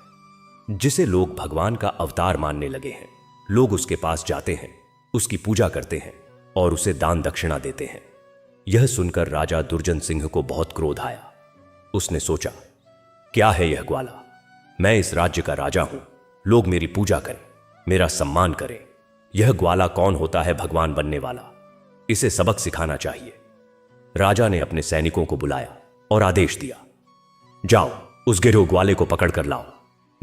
जिसे लोग भगवान का अवतार मानने लगे हैं। लोग उसके पास जाते हैं, उसकी पूजा करते हैं और उसे दान दक्षिणा देते हैं। यह सुनकर राजा दुर्जन सिंह को बहुत क्रोध आया। उसने सोचा, क्या है यह ग्वाला? मैं इस राज्य का राजा हूं, लोग मेरी पूजा करें, मेरा सम्मान करें। यह ग्वाला कौन होता है भगवान बनने वाला? इसे सबक सिखाना चाहिए। राजा ने अपने सैनिकों को बुलाया और आदेश दिया, जाओ उस गिरोह ग्वाले को पकड़ कर लाओ।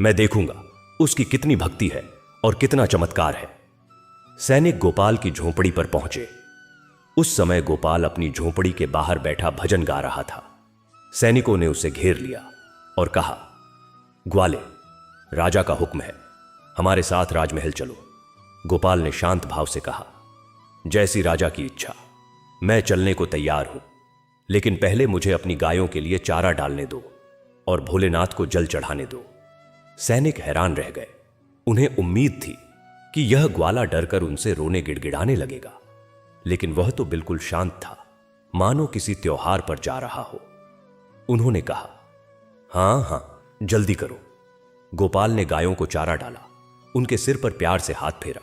मैं देखूंगा उसकी कितनी भक्ति है और कितना चमत्कार है। सैनिक गोपाल की झोंपड़ी पर पहुंचे। उस समय गोपाल अपनी झोंपड़ी के बाहर बैठा भजन गा रहा था। सैनिकों ने उसे घेर लिया और कहा, ग्वाले, राजा का हुक्म है, हमारे साथ राजमहल चलो। गोपाल ने शांत भाव से कहा, जैसी राजा की इच्छा, मैं चलने को तैयार हूं, लेकिन पहले मुझे अपनी गायों के लिए चारा डालने दो और भोलेनाथ को जल चढ़ाने दो। सैनिक हैरान रह गए। उन्हें उम्मीद थी कि यह ग्वाला डरकर उनसे रोने गिड़गिड़ाने लगेगा, लेकिन वह तो बिल्कुल शांत था, मानो किसी त्योहार पर जा रहा हो। उन्होंने कहा, हां हां, जल्दी करो। गोपाल ने गायों को चारा डाला, उनके सिर पर प्यार से हाथ फेरा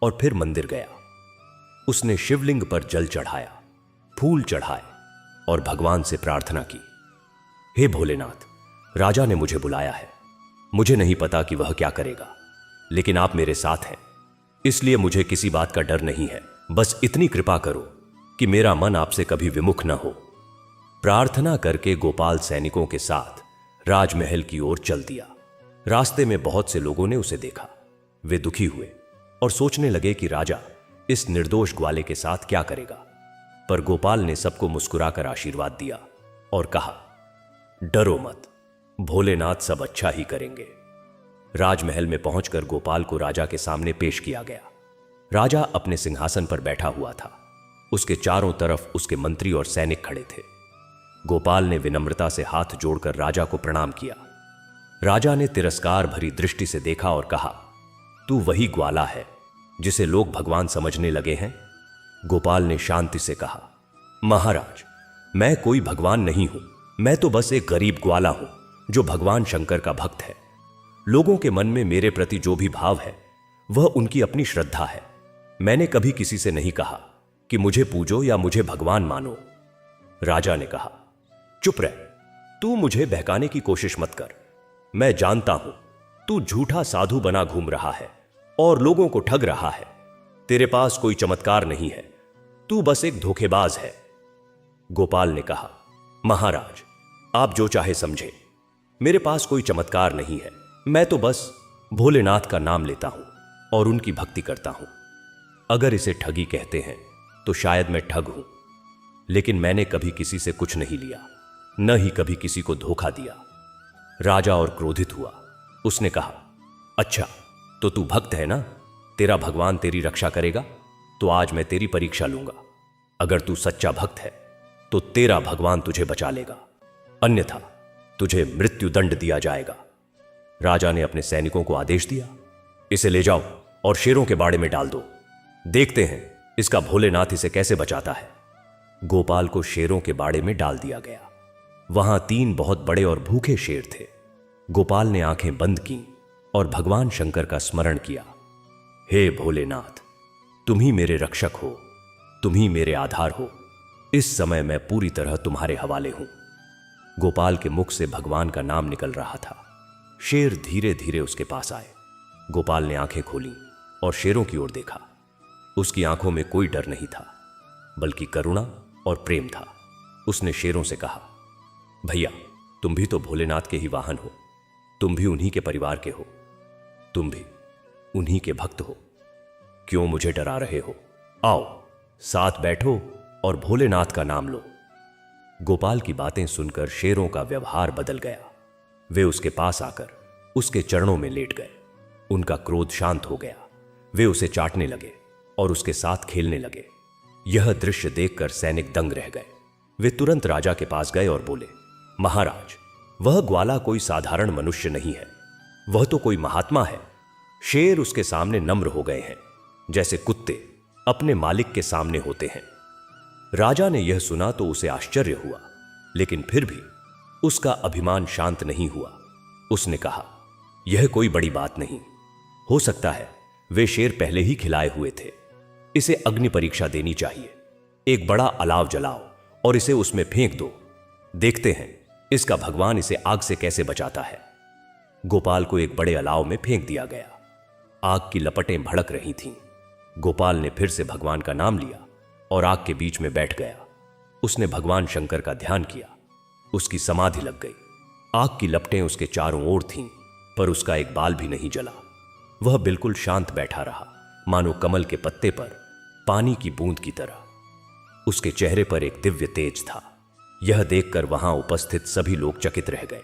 और फिर मंदिर गया। उसने शिवलिंग पर जल चढ़ाया, फूल चढ़ाए और भगवान से प्रार्थना की, हे भोलेनाथ, राजा ने मुझे बुलाया है। मुझे नहीं पता कि वह क्या करेगा, लेकिन आप मेरे साथ हैं, इसलिए मुझे किसी बात का डर नहीं है। बस इतनी कृपा करो कि मेरा मन आपसे कभी विमुख न हो। प्रार्थना करके गोपाल सैनिकों के साथ राजमहल की ओर चल दिया। रास्ते में बहुत से लोगों ने उसे देखा। वे दुखी हुए और सोचने लगे कि राजा इस निर्दोष ग्वाले के साथ क्या करेगा। पर गोपाल ने सबको मुस्कुराकर आशीर्वाद दिया और कहा, डरो मत, भोलेनाथ सब अच्छा ही करेंगे। राजमहल में पहुंचकर गोपाल को राजा के सामने पेश किया गया। राजा अपने सिंहासन पर बैठा हुआ था। उसके चारों तरफ उसके मंत्री और सैनिक खड़े थे। गोपाल ने विनम्रता से हाथ जोड़कर राजा को प्रणाम किया। राजा ने तिरस्कार भरी दृष्टि से देखा और कहा, तू वही ग्वाला है जिसे लोग भगवान समझने लगे हैं? गोपाल ने शांति से कहा, महाराज, मैं कोई भगवान नहीं हूं, मैं तो बस एक गरीब ग्वाला हूं जो भगवान शंकर का भक्त है। लोगों के मन में मेरे प्रति जो भी भाव है वह उनकी अपनी श्रद्धा है। मैंने कभी किसी से नहीं कहा कि मुझे पूजो या मुझे भगवान मानो। राजा ने कहा, चुप रह, तू मुझे बहकाने की कोशिश मत कर। मैं जानता हूं तू झूठा साधु बना घूम रहा है और लोगों को ठग रहा है। तेरे पास कोई चमत्कार नहीं है, तू बस एक धोखेबाज है। गोपाल ने कहा, महाराज, आप जो चाहे समझे, मेरे पास कोई चमत्कार नहीं है। मैं तो बस भोलेनाथ का नाम लेता हूं और उनकी भक्ति करता हूं। अगर इसे ठगी कहते हैं तो शायद मैं ठग हूं, लेकिन मैंने कभी किसी से कुछ नहीं लिया, न ही कभी किसी को धोखा दिया। राजा और क्रोधित हुआ। उसने कहा, अच्छा, तो तू भक्त है ना? तेरा भगवान तेरी रक्षा करेगा? तो आज मैं तेरी परीक्षा लूंगा। अगर तू सच्चा भक्त है तो तेरा भगवान तुझे बचा लेगा, अन्यथा तुझे मृत्यु दंड दिया जाएगा। राजा ने अपने सैनिकों को आदेश दिया, इसे ले जाओ और शेरों के बाड़े में डाल दो। देखते हैं इसका भोलेनाथ इसे कैसे बचाता है। गोपाल को शेरों के बाड़े में डाल दिया गया। वहां 3 बहुत बड़े और भूखे शेर थे। गोपाल ने आंखें बंद की और भगवान शंकर का स्मरण किया। हे भोलेनाथ, तुम ही मेरे रक्षक हो, तुम ही मेरे आधार हो। इस समय मैं पूरी तरह तुम्हारे हवाले हूं। गोपाल के मुख से भगवान का नाम निकल रहा था। शेर धीरे धीरे उसके पास आए। गोपाल ने आंखें खोली और शेरों की ओर देखा। उसकी आंखों में कोई डर नहीं था, बल्कि करुणा और प्रेम था। उसने शेरों से कहा, भैया, तुम भी तो भोलेनाथ के ही वाहन हो, तुम भी उन्हीं के परिवार के हो, तुम भी उन्हीं के भक्त हो। क्यों मुझे डरा रहे हो? आओ, साथ बैठो और भोलेनाथ का नाम लो। गोपाल की बातें सुनकर शेरों का व्यवहार बदल गया। वे उसके पास आकर उसके चरणों में लेट गए। उनका क्रोध शांत हो गया। वे उसे चाटने लगे और उसके साथ खेलने लगे। यह दृश्य देखकर सैनिक दंग रह गए। वे तुरंत राजा के पास गए और बोले, महाराज, वह ग्वाला कोई साधारण मनुष्य नहीं है, वह तो कोई महात्मा है। शेर उसके सामने नम्र हो गए हैं, जैसे कुत्ते अपने मालिक के सामने होते हैं। राजा ने यह सुना तो उसे आश्चर्य हुआ, लेकिन फिर भी उसका अभिमान शांत नहीं हुआ। उसने कहा, यह कोई बड़ी बात नहीं, हो सकता है वे शेर पहले ही खिलाए हुए थे। इसे अग्नि परीक्षा देनी चाहिए। एक बड़ा अलाव जलाओ और इसे उसमें फेंक दो। देखते हैं इसका भगवान इसे आग से कैसे बचाता है। गोपाल को एक बड़े अलाव में फेंक दिया गया। आग की लपटें भड़क रही थीं। गोपाल ने फिर से भगवान का नाम लिया और आग के बीच में बैठ गया। उसने भगवान शंकर का ध्यान किया। उसकी समाधि लग गई। आग की लपटें उसके चारों ओर थीं, पर उसका एक बाल भी नहीं जला। वह बिल्कुल शांत बैठा रहा, मानो कमल के पत्ते पर पानी की बूंद की तरह। उसके चेहरे पर एक दिव्य तेज था। यह देखकर वहां उपस्थित सभी लोग चकित रह गए।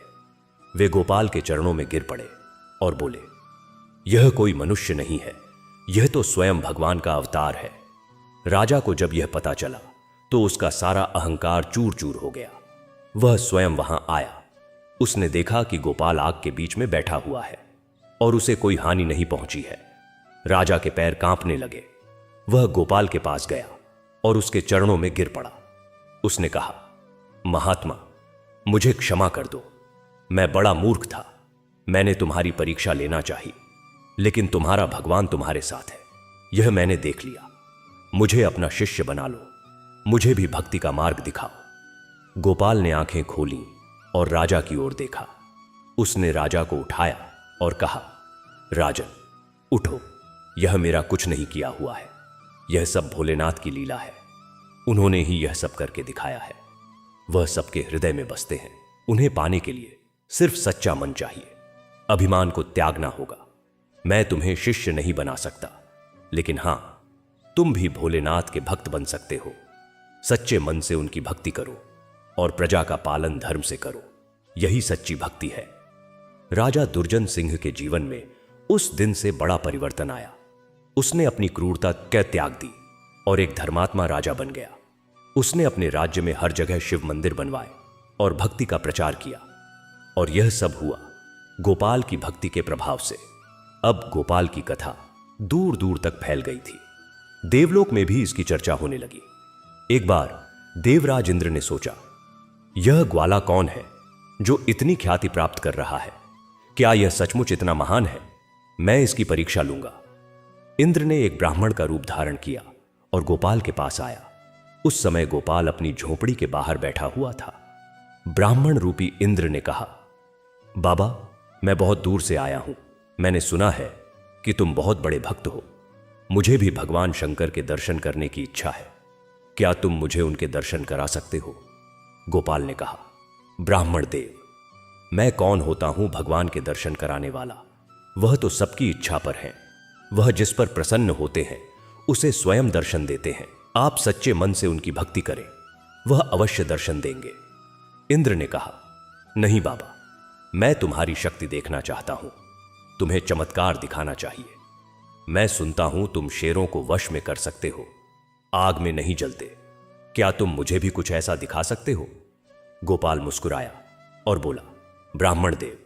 वे गोपाल के चरणों में गिर पड़े और बोले, यह कोई मनुष्य नहीं है, यह तो स्वयं भगवान का अवतार है। राजा को जब यह पता चला तो उसका सारा अहंकार चूर चूर हो गया। वह स्वयं वहां आया। उसने देखा कि गोपाल आग के बीच में बैठा हुआ है और उसे कोई हानि नहीं पहुंची है। राजा के पैर कांपने लगे। वह गोपाल के पास गया और उसके चरणों में गिर पड़ा। उसने कहा, महात्मा, मुझे क्षमा कर दो। मैं बड़ा मूर्ख था। मैंने तुम्हारी परीक्षा लेना चाहिए, लेकिन तुम्हारा भगवान तुम्हारे साथ है, यह मैंने देख लिया। मुझे अपना शिष्य बना लो, मुझे भी भक्ति का मार्ग दिखाओ। गोपाल ने आंखें खोलीं और राजा की ओर देखा। उसने राजा को उठाया और कहा, राजन, उठो, यह मेरा कुछ नहीं किया हुआ है, यह सब भोलेनाथ की लीला है। उन्होंने ही यह सब करके दिखाया है। वह सबके हृदय में बसते हैं। उन्हें पाने के लिए सिर्फ सच्चा मन चाहिए। अभिमान को त्यागना होगा। मैं तुम्हें शिष्य नहीं बना सकता, लेकिन हां, तुम भी भोलेनाथ के भक्त बन सकते हो। सच्चे मन से उनकी भक्ति करो और प्रजा का पालन धर्म से करो। यही सच्ची भक्ति है। राजा दुर्जन सिंह के जीवन में उस दिन से बड़ा परिवर्तन आया। उसने अपनी क्रूरता त्याग दी और एक धर्मात्मा राजा बन गया। उसने अपने राज्य में हर जगह शिव मंदिर बनवाए और भक्ति का प्रचार किया। और यह सब हुआ गोपाल की भक्ति के प्रभाव से। अब गोपाल की कथा दूर दूर तक फैल गई थी। देवलोक में भी इसकी चर्चा होने लगी। एक बार देवराज इंद्र ने सोचा, यह ग्वाला कौन है जो इतनी ख्याति प्राप्त कर रहा है? क्या यह सचमुच इतना महान है? मैं इसकी परीक्षा लूंगा। इंद्र ने एक ब्राह्मण का रूप धारण किया और गोपाल के पास आया। उस समय गोपाल अपनी झोपड़ी के बाहर बैठा हुआ था। ब्राह्मण रूपी इंद्र ने कहा, बाबा, मैं बहुत दूर से आया हूं। मैंने सुना है कि तुम बहुत बड़े भक्त हो। मुझे भी भगवान शंकर के दर्शन करने की इच्छा है। क्या तुम मुझे उनके दर्शन करा सकते हो? गोपाल ने कहा, ब्राह्मण देव, मैं कौन होता हूं भगवान के दर्शन कराने वाला? वह तो सबकी इच्छा पर है। वह जिस पर प्रसन्न होते हैं उसे स्वयं दर्शन देते हैं। आप सच्चे मन से उनकी भक्ति करें, वह अवश्य दर्शन देंगे। इंद्र ने कहा, नहीं बाबा, मैं तुम्हारी शक्ति देखना चाहता हूं। तुम्हें चमत्कार दिखाना चाहिए। मैं सुनता हूं तुम शेरों को वश में कर सकते हो, आग में नहीं जलते। क्या तुम मुझे भी कुछ ऐसा दिखा सकते हो? गोपाल मुस्कुराया और बोला, ब्राह्मण देव,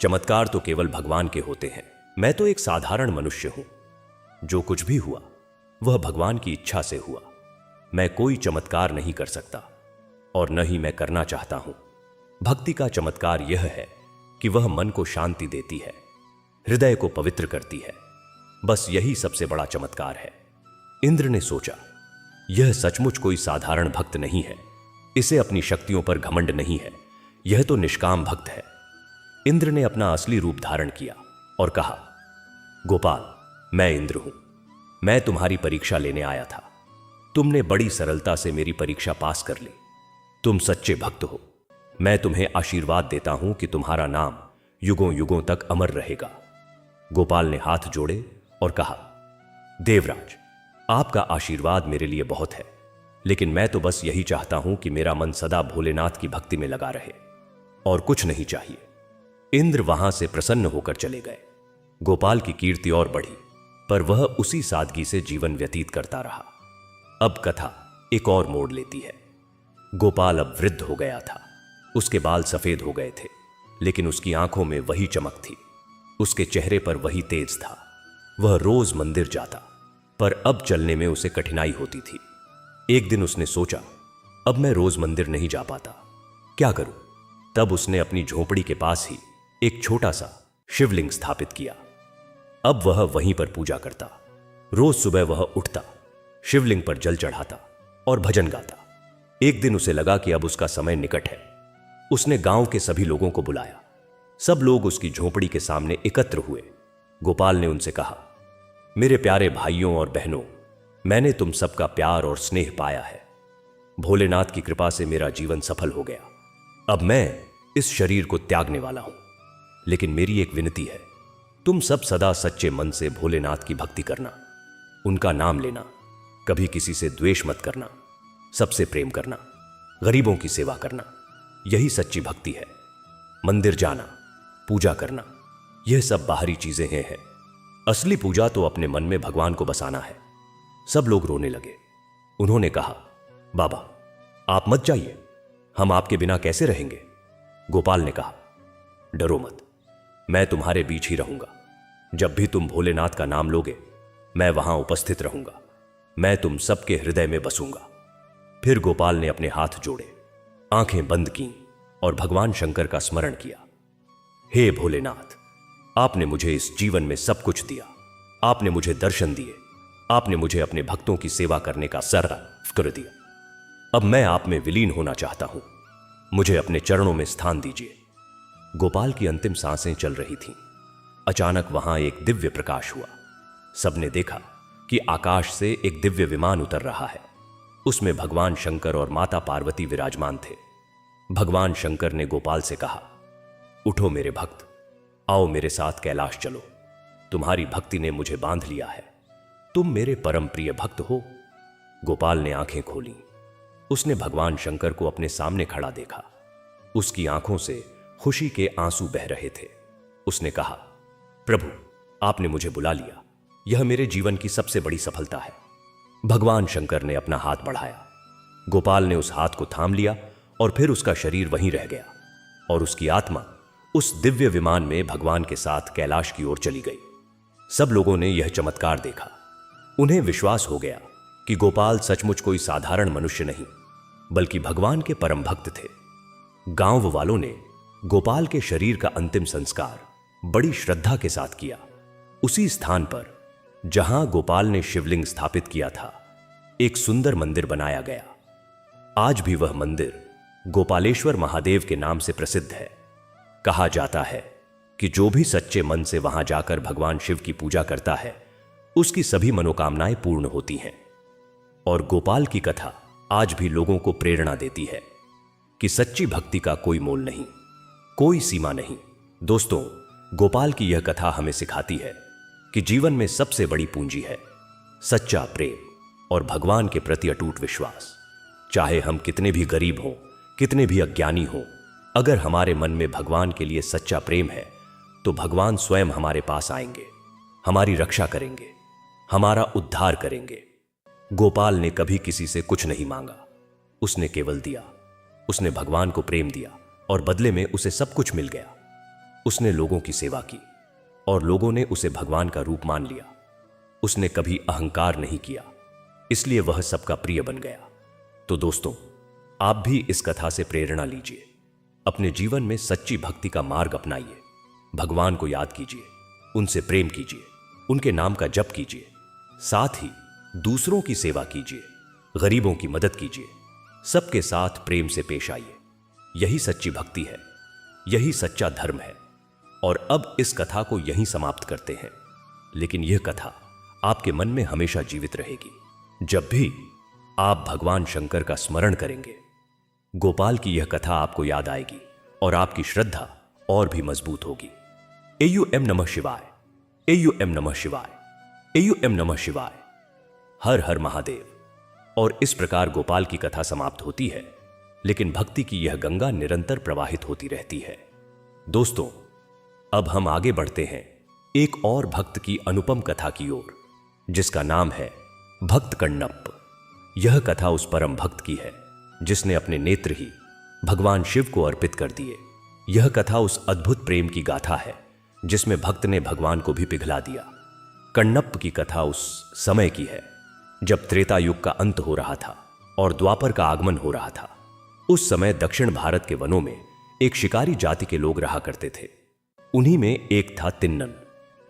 चमत्कार तो केवल भगवान के होते हैं। मैं तो एक साधारण मनुष्य हूं। जो कुछ भी हुआ वह भगवान की इच्छा से हुआ। मैं कोई चमत्कार नहीं कर सकता और न ही मैं करना चाहता हूं। भक्ति का चमत्कार यह है कि वह मन को शांति देती है, हृदय को पवित्र करती है। बस यही सबसे बड़ा चमत्कार है। इंद्र ने सोचा, यह सचमुच कोई साधारण भक्त नहीं है, इसे अपनी शक्तियों पर घमंड नहीं है, यह तो निष्काम भक्त है। इंद्र ने अपना असली रूप धारण किया और कहा, गोपाल, मैं इंद्र हूं, मैं तुम्हारी परीक्षा लेने आया था। तुमने बड़ी सरलता से मेरी परीक्षा पास कर ली। तुम सच्चे भक्त हो। मैं तुम्हें आशीर्वाद देता हूं कि तुम्हारा नाम युगों युगों तक अमर रहेगा। गोपाल ने हाथ जोड़े और कहा, देवराज, आपका आशीर्वाद मेरे लिए बहुत है, लेकिन मैं तो बस यही चाहता हूं कि मेरा मन सदा भोलेनाथ की भक्ति में लगा रहे, और कुछ नहीं चाहिए। इंद्र वहां से प्रसन्न होकर चले गए। गोपाल की कीर्ति और बढ़ी, पर वह उसी सादगी से जीवन व्यतीत करता रहा। अब कथा एक और मोड़ लेती है। गोपाल अब वृद्ध हो गया था। उसके बाल सफेद हो गए थे, लेकिन उसकी आंखों में वही चमक थी, उसके चेहरे पर वही तेज था। वह रोज मंदिर जाता, पर अब चलने में उसे कठिनाई होती थी। एक दिन उसने सोचा, अब मैं रोज मंदिर नहीं जा पाता, क्या करूं? तब उसने अपनी झोपड़ी के पास ही एक छोटा सा शिवलिंग स्थापित किया। अब वह वहीं पर पूजा करता। रोज सुबह वह उठता, शिवलिंग पर जल चढ़ाता और भजन गाता। एक दिन उसे लगा कि अब उसका समय निकट है। उसने गांव के सभी लोगों को बुलाया। सब लोग उसकी झोपड़ी के सामने एकत्र हुए। गोपाल ने उनसे कहा, मेरे प्यारे भाइयों और बहनों, मैंने तुम सबका प्यार और स्नेह पाया है। भोलेनाथ की कृपा से मेरा जीवन सफल हो गया। अब मैं इस शरीर को त्यागने वाला हूं, लेकिन मेरी एक विनती है, तुम सब सदा सच्चे मन से भोलेनाथ की भक्ति करना, उनका नाम लेना, कभी किसी से द्वेष मत करना, सबसे प्रेम करना, गरीबों की सेवा करना, यही सच्ची भक्ति है। मंदिर जाना, पूजा करना, यह सब बाहरी चीजें हैं। असली पूजा तो अपने मन में भगवान को बसाना है। सब लोग रोने लगे। उन्होंने कहा, बाबा, आप मत जाइए, हम आपके बिना कैसे रहेंगे? गोपाल ने कहा, डरो मत, मैं तुम्हारे बीच ही रहूंगा। जब भी तुम भोलेनाथ का नाम लोगे, मैं वहां उपस्थित रहूंगा। मैं तुम सबके हृदय में बसूंगा। फिर गोपाल ने अपने हाथ जोड़े, आंखें बंद कीं और भगवान शंकर का स्मरण किया। हे भोलेनाथ, आपने मुझे इस जीवन में सब कुछ दिया। आपने मुझे दर्शन दिए। आपने मुझे अपने भक्तों की सेवा करने का सर्फ कर दिया। अब मैं आप में विलीन होना चाहता हूं। मुझे अपने चरणों में स्थान दीजिए। गोपाल की अंतिम सांसें चल रही थीं। अचानक वहां एक दिव्य प्रकाश हुआ। सबने देखा कि आकाश से एक दिव्य विमान उतर रहा है। उसमें भगवान शंकर और माता पार्वती विराजमान थे। भगवान शंकर ने गोपाल से कहा, उठो मेरे भक्त, आओ मेरे साथ कैलाश चलो। तुम्हारी भक्ति ने मुझे बांध लिया है। तुम मेरे परम प्रिय भक्त हो। गोपाल ने आंखें खोलीं। उसने भगवान शंकर को अपने सामने खड़ा देखा। उसकी आंखों से खुशी के आंसू बह रहे थे। उसने कहा, प्रभु, आपने मुझे बुला लिया। यह मेरे जीवन की सबसे बड़ी सफलता है। भगवान शंकर ने अपना हाथ बढ़ाया। गोपाल ने उस हाथ को थाम लिया और फिर उसका शरीर वहीं रह गया और उसकी आत्मा उस दिव्य विमान में भगवान के साथ कैलाश की ओर चली गई। सब लोगों ने यह चमत्कार देखा। उन्हें विश्वास हो गया कि गोपाल सचमुच कोई साधारण मनुष्य नहीं, बल्कि भगवान के परम भक्त थे। गांव वालों ने गोपाल के शरीर का अंतिम संस्कार बड़ी श्रद्धा के साथ किया। उसी स्थान पर जहां गोपाल ने शिवलिंग स्थापित किया था, एक सुंदर मंदिर बनाया गया। आज भी वह मंदिर गोपालेश्वर महादेव के नाम से प्रसिद्ध है। कहा जाता है कि जो भी सच्चे मन से वहां जाकर भगवान शिव की पूजा करता है, उसकी सभी मनोकामनाएं पूर्ण होती हैं। और गोपाल की कथा आज भी लोगों को प्रेरणा देती है कि सच्ची भक्ति का कोई मोल नहीं, कोई सीमा नहीं। दोस्तों, गोपाल की यह कथा हमें सिखाती है कि जीवन में सबसे बड़ी पूंजी है सच्चा प्रेम और भगवान के प्रति अटूट विश्वास। चाहे हम कितने भी गरीब हों, कितने भी अज्ञानी हों, अगर हमारे मन में भगवान के लिए सच्चा प्रेम है, तो भगवान स्वयं हमारे पास आएंगे, हमारी रक्षा करेंगे, हमारा उद्धार करेंगे। गोपाल ने कभी किसी से कुछ नहीं मांगा, उसने केवल दिया। उसने भगवान को प्रेम दिया और बदले में उसे सब कुछ मिल गया। उसने लोगों की सेवा की और लोगों ने उसे भगवान का रूप मान लिया। उसने कभी अहंकार नहीं किया, इसलिए वह सबका प्रिय बन गया। तो दोस्तों, आप भी इस कथा से प्रेरणा लीजिए। अपने जीवन में सच्ची भक्ति का मार्ग अपनाइए। भगवान को याद कीजिए, उनसे प्रेम कीजिए, उनके नाम का जप कीजिए, साथ ही दूसरों की सेवा कीजिए, गरीबों की मदद कीजिए, सबके साथ प्रेम से पेश आइए। यही सच्ची भक्ति है, यही सच्चा धर्म है। और अब इस कथा को यहीं समाप्त करते हैं, लेकिन यह कथा आपके मन में हमेशा जीवित रहेगी। जब भी आप भगवान शंकर का स्मरण करेंगे, गोपाल की यह कथा आपको याद आएगी और आपकी श्रद्धा और भी मजबूत होगी। एयूएम नमः शिवाय, एयूएम नमः शिवाय, एयूएम नमः शिवाय, हर हर महादेव। और इस प्रकार गोपाल की कथा समाप्त होती है, लेकिन भक्ति की यह गंगा निरंतर प्रवाहित होती रहती है। दोस्तों, अब हम आगे बढ़ते हैं एक और भक्त की अनुपम कथा की ओर, जिसका नाम है भक्त कण्णप। यह कथा उस परम भक्त की है जिसने अपने नेत्र ही भगवान शिव को अर्पित कर दिए। यह कथा उस अद्भुत प्रेम की गाथा है जिसमें भक्त ने भगवान को भी पिघला दिया। कण्णप की कथा उस समय की है जब त्रेता युग का अंत हो रहा था और द्वापर का आगमन हो रहा था। उस समय दक्षिण भारत के वनों में एक शिकारी जाति के लोग रहा करते थे। उन्हीं में एक था तिन्नन,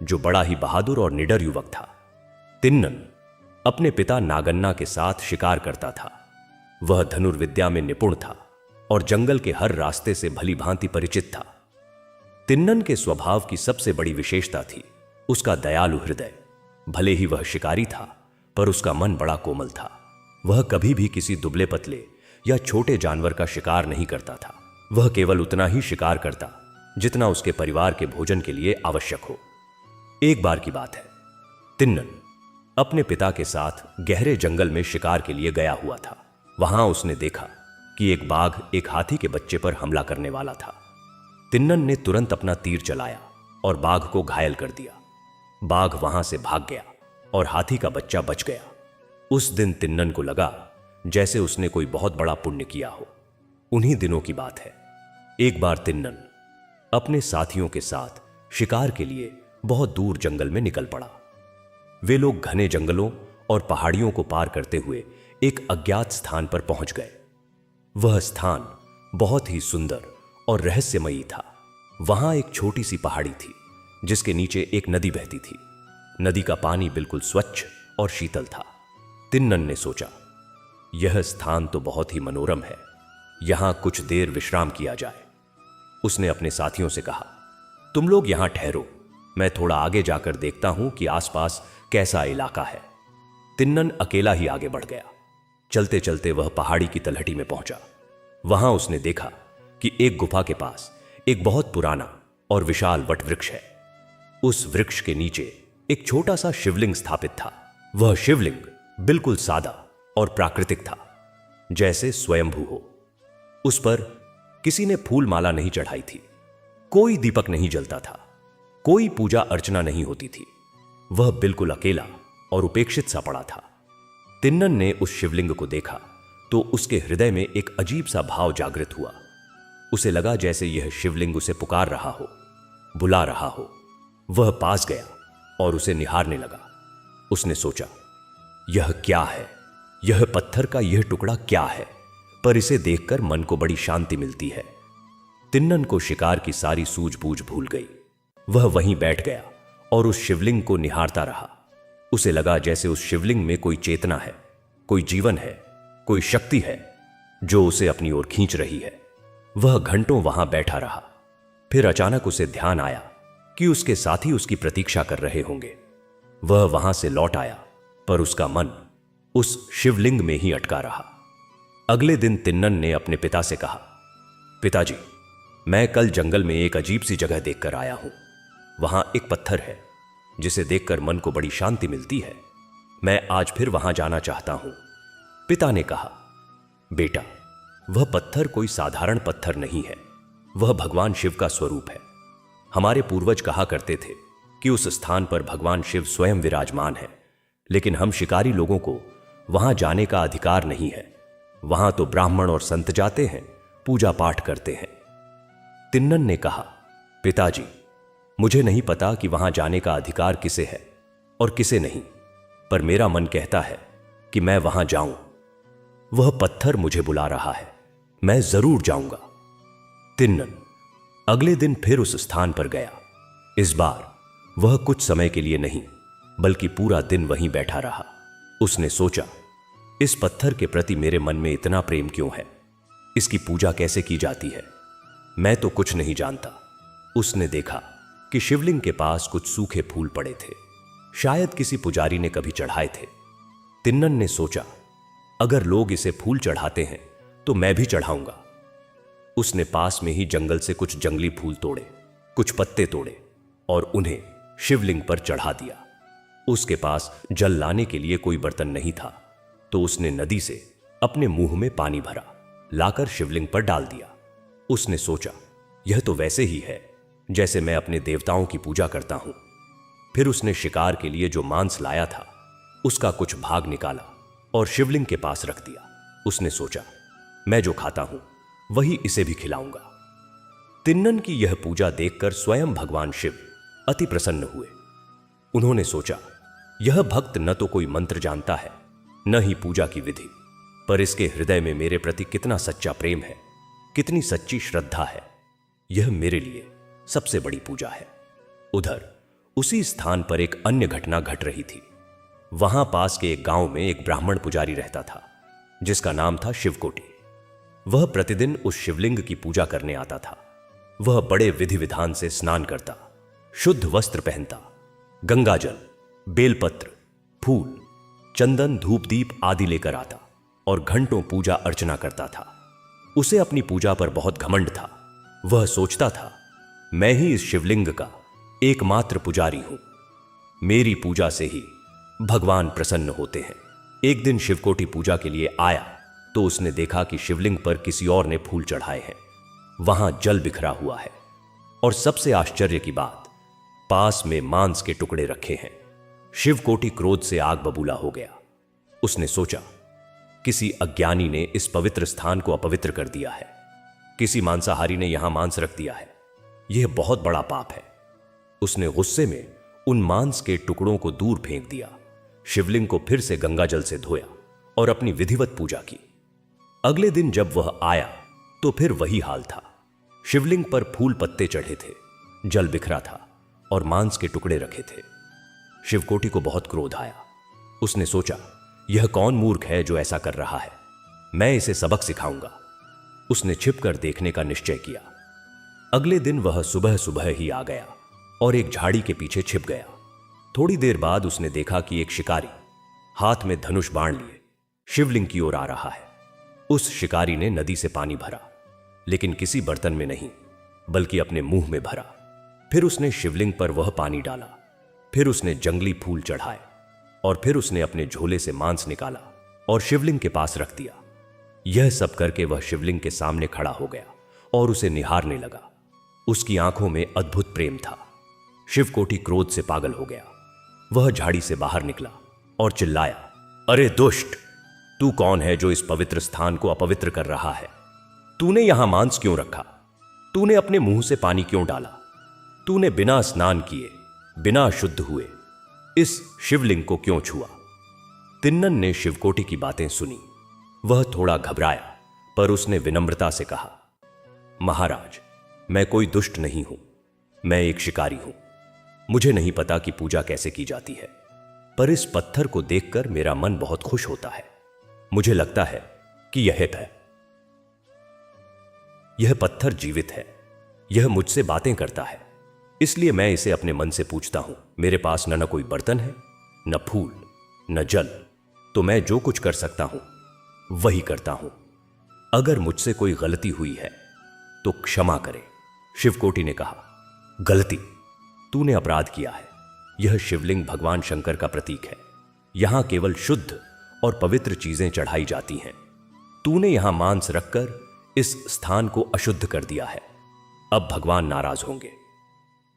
जो बड़ा ही बहादुर और निडर युवक था। तिन्नन अपने पिता नागन्ना के साथ शिकार करता था। वह धनुर्विद्या में निपुण था और जंगल के हर रास्ते से भली भांति परिचित था। तिन्नन के स्वभाव की सबसे बड़ी विशेषता थी उसका दयालु हृदय। भले ही वह शिकारी था, पर उसका मन बड़ा कोमल था। वह कभी भी किसी दुबले पतले या छोटे जानवर का शिकार नहीं करता था। वह केवल उतना ही शिकार करता जितना उसके परिवार के भोजन के लिए आवश्यक हो। एक बार की बात है, तिन्नन अपने पिता के साथ गहरे जंगल में शिकार के लिए गया हुआ था। वहां उसने देखा कि एक बाघ एक हाथी के बच्चे पर हमला करने वाला था। तिन्नन ने तुरंत अपना तीर चलाया और बाघ को घायल कर दिया। बाघ वहां से भाग गया और हाथी का बच्चा बच गया। उस दिन तिन्नन को लगा जैसे उसने कोई बहुत बड़ा पुण्य किया हो। उन्हीं दिनों की बात है। एक बार तिन्नन अपने साथियों के साथ शिकार के लिए बहुत दूर जंगल में निकल पड़ा। वे लोग घने जंगलों और पहाड़ियों को पार करते हुए एक अज्ञात स्थान पर पहुंच गए। वह स्थान बहुत ही सुंदर और रहस्यमयी था। वहां एक छोटी सी पहाड़ी थी जिसके नीचे एक नदी बहती थी। नदी का पानी बिल्कुल स्वच्छ और शीतल था। तिन्नन ने सोचा, यह स्थान तो बहुत ही मनोरम है, यहां कुछ देर विश्राम किया जाए। उसने अपने साथियों से कहा, तुम लोग यहां ठहरो, मैं थोड़ा आगे जाकर देखता हूं कि आसपास कैसा इलाका है। तिन्नन अकेला ही आगे बढ़ गया। चलते चलते वह पहाड़ी की तलहटी में पहुंचा। वहां उसने देखा कि एक गुफा के पास एक बहुत पुराना और विशाल वट वृक्ष है। उस वृक्ष के नीचे एक छोटा सा शिवलिंग स्थापित था। वह शिवलिंग बिल्कुल सादा और प्राकृतिक था, जैसे स्वयंभू हो। उस पर किसी ने फूल माला नहीं चढ़ाई थी, कोई दीपक नहीं जलता था, कोई पूजा अर्चना नहीं होती थी। वह बिल्कुल अकेला और उपेक्षित सा पड़ा था। तिन्नन ने उस शिवलिंग को देखा तो उसके हृदय में एक अजीब सा भाव जागृत हुआ। उसे लगा जैसे यह शिवलिंग उसे पुकार रहा हो, बुला रहा हो। वह पास गया और उसे निहारने लगा। उसने सोचा, यह क्या है? यह पत्थर का यह टुकड़ा क्या है? पर इसे देखकर मन को बड़ी शांति मिलती है। तिन्नन को शिकार की सारी सूझबूझ भूल गई। वह वहीं बैठ गया और उस शिवलिंग को निहारता रहा। उसे लगा जैसे उस शिवलिंग में कोई चेतना है, कोई जीवन है, कोई शक्ति है जो उसे अपनी ओर खींच रही है। वह घंटों वहां बैठा रहा। फिर अचानक उसे ध्यान आया कि उसके साथी उसकी प्रतीक्षा कर रहे होंगे। वह वहां से लौट आया, पर उसका मन उस शिवलिंग में ही अटका रहा। अगले दिन तिन्नन ने अपने पिता से कहा, पिताजी, मैं कल जंगल में एक अजीब सी जगह देखकर आया हूं। वहां एक पत्थर है जिसे देखकर मन को बड़ी शांति मिलती है। मैं आज फिर वहां जाना चाहता हूं। पिता ने कहा, बेटा, वह पत्थर कोई साधारण पत्थर नहीं है, वह भगवान शिव का स्वरूप है। हमारे पूर्वज कहा करते थे कि उस स्थान पर भगवान शिव स्वयं विराजमान है, लेकिन हम शिकारी लोगों को वहां जाने का अधिकार नहीं है। वहां तो ब्राह्मण और संत जाते हैं, पूजा पाठ करते हैं। तिन्नन ने कहा, पिताजी, मुझे नहीं पता कि वहां जाने का अधिकार किसे है और किसे नहीं, पर मेरा मन कहता है कि मैं वहां जाऊं। वह पत्थर मुझे बुला रहा है, मैं जरूर जाऊंगा। तिन्नन अगले दिन फिर उस स्थान पर गया। इस बार वह कुछ समय के लिए नहीं बल्कि पूरा दिन वहीं बैठा रहा। उसने सोचा, इस पत्थर के प्रति मेरे मन में इतना प्रेम क्यों है? इसकी पूजा कैसे की जाती है? मैं तो कुछ नहीं जानता। उसने देखा कि शिवलिंग के पास कुछ सूखे फूल पड़े थे, शायद किसी पुजारी ने कभी चढ़ाए थे। तिन्नन ने सोचा, अगर लोग इसे फूल चढ़ाते हैं तो मैं भी चढ़ाऊंगा। उसने पास में ही जंगल से कुछ जंगली फूल तोड़े, कुछ पत्ते तोड़े और उन्हें शिवलिंग पर चढ़ा दिया। उसके पास जल लाने के लिए कोई बर्तन नहीं था, तो उसने नदी से अपने मुंह में पानी भरा, लाकर शिवलिंग पर डाल दिया। उसने सोचा, यह तो वैसे ही है जैसे मैं अपने देवताओं की पूजा करता हूं। फिर उसने शिकार के लिए जो मांस लाया था उसका कुछ भाग निकाला और शिवलिंग के पास रख दिया। उसने सोचा, मैं जो खाता हूं वही इसे भी खिलाऊंगा। तिन्नन की यह पूजा देखकर स्वयं भगवान शिव अति प्रसन्न हुए। उन्होंने सोचा, यह भक्त न तो कोई मंत्र जानता है न ही पूजा की विधि, पर इसके हृदय में मेरे प्रति कितना सच्चा प्रेम है, कितनी सच्ची श्रद्धा है। यह मेरे लिए सबसे बड़ी पूजा है। उधर उसी स्थान पर एक अन्य घटना घट रही थी। वहां पास के एक गांव में एक ब्राह्मण पुजारी रहता था जिसका नाम था शिवकोटि। वह प्रतिदिन उस शिवलिंग की पूजा करने आता था। वह बड़े विधि विधान से स्नान करता, शुद्ध वस्त्र पहनता, गंगाजल, बेलपत्र, फूल, चंदन, धूप दीप आदि लेकर आता और घंटों पूजा अर्चना करता था। उसे अपनी पूजा पर बहुत घमंड था। वह सोचता था, मैं ही इस शिवलिंग का एकमात्र पुजारी हूं। मेरी पूजा से ही भगवान प्रसन्न होते हैं। एक दिन शिवकोटि पूजा के लिए आया तो उसने देखा कि शिवलिंग पर किसी और ने फूल चढ़ाए हैं। वहां जल बिखरा हुआ है और सबसे आश्चर्य की बात, पास में मांस के टुकड़े रखे हैं। शिवकोटि क्रोध से आग बबूला हो गया। उसने सोचा, किसी अज्ञानी ने इस पवित्र स्थान को अपवित्र कर दिया है। किसी मांसाहारी ने यहां मांस रख दिया है। यह बहुत बड़ा पाप है। उसने गुस्से में उन मांस के टुकड़ों को दूर फेंक दिया, शिवलिंग को फिर से गंगाजल से धोया और अपनी विधिवत पूजा की। अगले दिन जब वह आया तो फिर वही हाल था। शिवलिंग पर फूल पत्ते चढ़े थे, जल बिखरा था और मांस के टुकड़े रखे थे। शिवकोटि को बहुत क्रोध आया। उसने सोचा, यह कौन मूर्ख है जो ऐसा कर रहा है? मैं इसे सबक सिखाऊंगा। उसने छिपकर देखने का निश्चय किया। अगले दिन वह सुबह सुबह ही आ गया और एक झाड़ी के पीछे छिप गया। थोड़ी देर बाद उसने देखा कि एक शिकारी हाथ में धनुष बाण लिए शिवलिंग की ओर आ रहा है। उस शिकारी ने नदी से पानी भरा, लेकिन किसी बर्तन में नहीं बल्कि अपने मुंह में भरा। फिर उसने शिवलिंग पर वह पानी डाला। फिर उसने जंगली फूल चढ़ाए और फिर उसने अपने झोले से मांस निकाला और शिवलिंग के पास रख दिया। यह सब करके वह शिवलिंग के सामने खड़ा हो गया और उसे निहारने लगा। उसकी आंखों में अद्भुत प्रेम था। शिवकोटि क्रोध से पागल हो गया। वह झाड़ी से बाहर निकला और चिल्लाया, अरे दुष्ट, तू कौन है जो इस पवित्र स्थान को अपवित्र कर रहा है? तूने यहां मांस क्यों रखा? तूने अपने मुंह से पानी क्यों डाला? तूने बिना स्नान किए, बिना शुद्ध हुए इस शिवलिंग को क्यों छुआ? तिन्नन ने शिवकोटि की बातें सुनी। वह थोड़ा घबराया, पर उसने विनम्रता से कहा, महाराज, मैं कोई दुष्ट नहीं हूं। मैं एक शिकारी हूं। मुझे नहीं पता कि पूजा कैसे की जाती है, पर इस पत्थर को देखकर मेरा मन बहुत खुश होता है। मुझे लगता है कि यह पत्थर जीवित है। यह मुझसे बातें करता है, इसलिए मैं इसे अपने मन से पूछता हूं। मेरे पास न कोई बर्तन है, न फूल, न जल, तो मैं जो कुछ कर सकता हूं वही करता हूं। अगर मुझसे कोई गलती हुई है तो क्षमा करे। शिवकोटि ने कहा, गलती? तूने अपराध किया है। यह शिवलिंग भगवान शंकर का प्रतीक है। यहां केवल शुद्ध और पवित्र चीजें चढ़ाई जाती हैं। तूने यहां मांस रखकर इस स्थान को अशुद्ध कर दिया है। अब भगवान नाराज होंगे।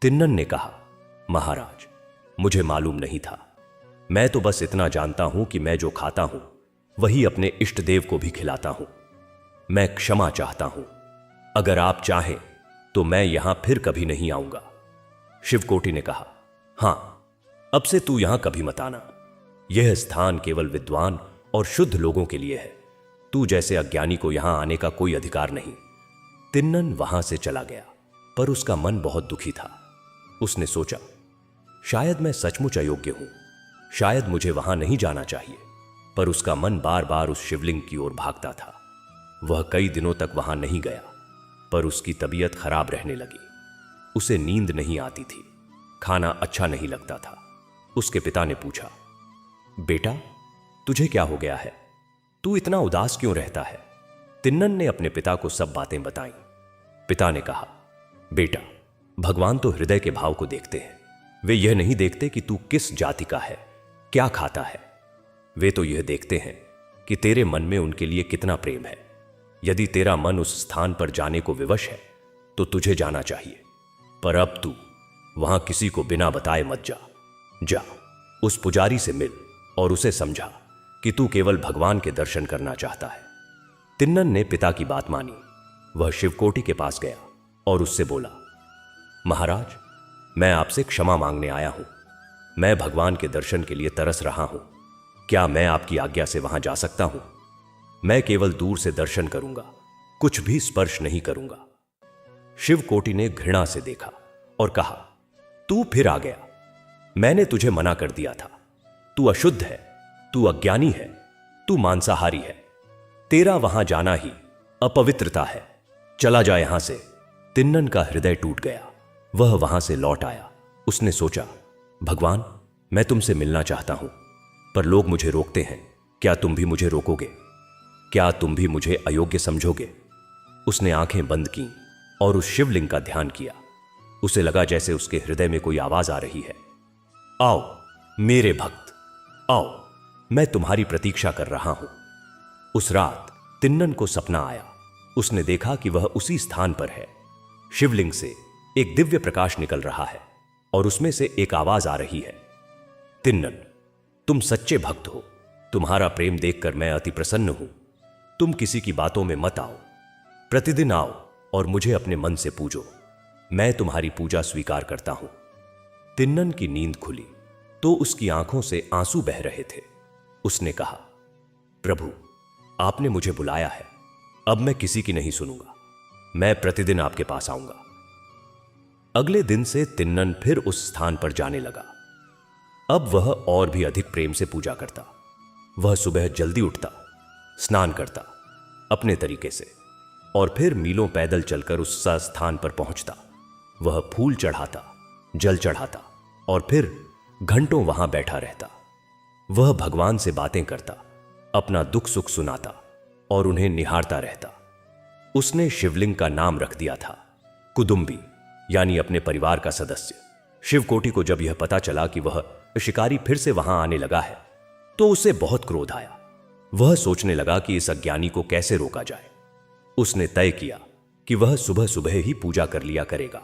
तिन्नन ने कहा, महाराज, मुझे मालूम नहीं था। मैं तो बस इतना जानता हूं कि मैं जो खाता हूं वही अपने इष्ट देव को भी खिलाता हूं। मैं क्षमा चाहता हूं। अगर आप चाहें तो मैं यहां फिर कभी नहीं आऊंगा। शिवकोटि ने कहा, हां, अब से तू यहां कभी मत आना। यह स्थान केवल विद्वान और शुद्ध लोगों के लिए है। तू जैसे अज्ञानी को यहां आने का कोई अधिकार नहीं। तिन्नन वहां से चला गया, पर उसका मन बहुत दुखी था। उसने सोचा, शायद मैं सचमुच अयोग्य हूं, शायद मुझे वहां नहीं जाना चाहिए। पर उसका मन बार बार उस शिवलिंग की ओर भागता था। वह कई दिनों तक वहां नहीं गया, पर उसकी तबीयत खराब रहने लगी। उसे नींद नहीं आती थी, खाना अच्छा नहीं लगता था। उसके पिता ने पूछा, बेटा, तुझे क्या हो गया है? तू इतना उदास क्यों रहता है? तिन्नन ने अपने पिता को सब बातें बताईं। पिता ने कहा, बेटा, भगवान तो हृदय के भाव को देखते हैं। वे यह नहीं देखते कि तू किस जाति का है, क्या खाता है। वे तो यह देखते हैं कि तेरे मन में उनके लिए कितना प्रेम है। यदि तेरा मन उस स्थान पर जाने को विवश है तो तुझे जाना चाहिए, पर अब तू वहां किसी को बिना बताए मत जा। जा, उस पुजारी से मिल और उसे समझा कि तू केवल भगवान के दर्शन करना चाहता है। तिन्नन ने पिता की बात मानी। वह शिवकोटि के पास गया और उससे बोला, महाराज, मैं आपसे क्षमा मांगने आया हूं। मैं भगवान के दर्शन के लिए तरस रहा हूं। क्या मैं आपकी आज्ञा से वहां जा सकता हूं? मैं केवल दूर से दर्शन करूंगा, कुछ भी स्पर्श नहीं करूंगा। शिवकोटि ने घृणा से देखा और कहा, तू फिर आ गया। मैंने तुझे मना कर दिया था। तू अशुद्ध है, तू अज्ञानी है, तू मांसाहारी है। तेरा वहां जाना ही अपवित्रता है। चला जा यहां से। तिन्नन का हृदय टूट गया। वह वहां से लौट आया। उसने सोचा, भगवान, मैं तुमसे मिलना चाहता हूं, पर लोग मुझे रोकते हैं। क्या तुम भी मुझे रोकोगे? क्या तुम भी मुझे अयोग्य समझोगे? उसने आंखें बंद की और उस शिवलिंग का ध्यान किया। उसे लगा जैसे उसके हृदय में कोई आवाज आ रही है, आओ मेरे भक्त, आओ, मैं तुम्हारी प्रतीक्षा कर रहा हूं। उस रात तिन्नन को सपना आया। उसने देखा कि वह उसी स्थान पर है। शिवलिंग से एक दिव्य प्रकाश निकल रहा है और उसमें से एक आवाज आ रही है, तिन्नन, तुम सच्चे भक्त हो। तुम्हारा प्रेम देखकर मैं अति प्रसन्न हूं। तुम किसी की बातों में मत आओ। प्रतिदिन आओ और मुझे अपने मन से पूजो। मैं तुम्हारी पूजा स्वीकार करता हूं। तिन्नन की नींद खुली तो उसकी आंखों से आंसू बह रहे थे। उसने कहा, प्रभु, आपने मुझे बुलाया है। अब मैं किसी की नहीं सुनूंगा। मैं प्रतिदिन आपके पास आऊंगा। अगले दिन से तिन्नन फिर उस स्थान पर जाने लगा। अब वह और भी अधिक प्रेम से पूजा करता। वह सुबह जल्दी उठता, स्नान करता अपने तरीके से, और फिर मीलों पैदल चलकर उस स्थान पर पहुंचता। वह फूल चढ़ाता, जल चढ़ाता और फिर घंटों वहां बैठा रहता। वह भगवान से बातें करता, अपना दुख सुख सुनाता और उन्हें निहारता रहता। उसने शिवलिंग का नाम रख दिया था कुदुंबी, यानी अपने परिवार का सदस्य। शिवकोटि को जब यह पता चला कि वह शिकारी फिर से वहां आने लगा है तो उसे बहुत क्रोध आया। वह सोचने लगा कि इस अज्ञानी को कैसे रोका जाए। उसने तय किया कि वह सुबह सुबह ही पूजा कर लिया करेगा,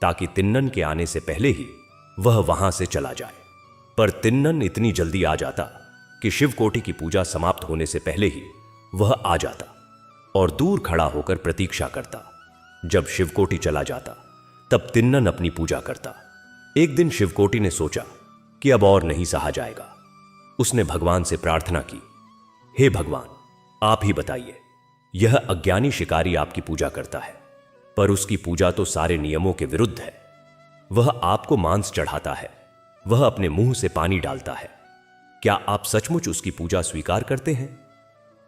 ताकि तिन्नन के आने से पहले ही वह वहां से चला जाए। पर तिन्नन इतनी जल्दी आ जाता कि शिवकोटि की पूजा समाप्त होने से पहले ही वह आ जाता और दूर खड़ा होकर प्रतीक्षा करता। जब शिवकोटि चला जाता तब तिन्नन अपनी पूजा करता। एक दिन शिवकोटि ने सोचा कि अब और नहीं सहा जाएगा। उसने भगवान से प्रार्थना की, हे भगवान, आप ही बताइए, यह अज्ञानी शिकारी आपकी पूजा करता है, पर उसकी पूजा तो सारे नियमों के विरुद्ध है। वह आपको मांस चढ़ाता है, वह अपने मुंह से पानी डालता है। क्या आप सचमुच उसकी पूजा स्वीकार करते हैं?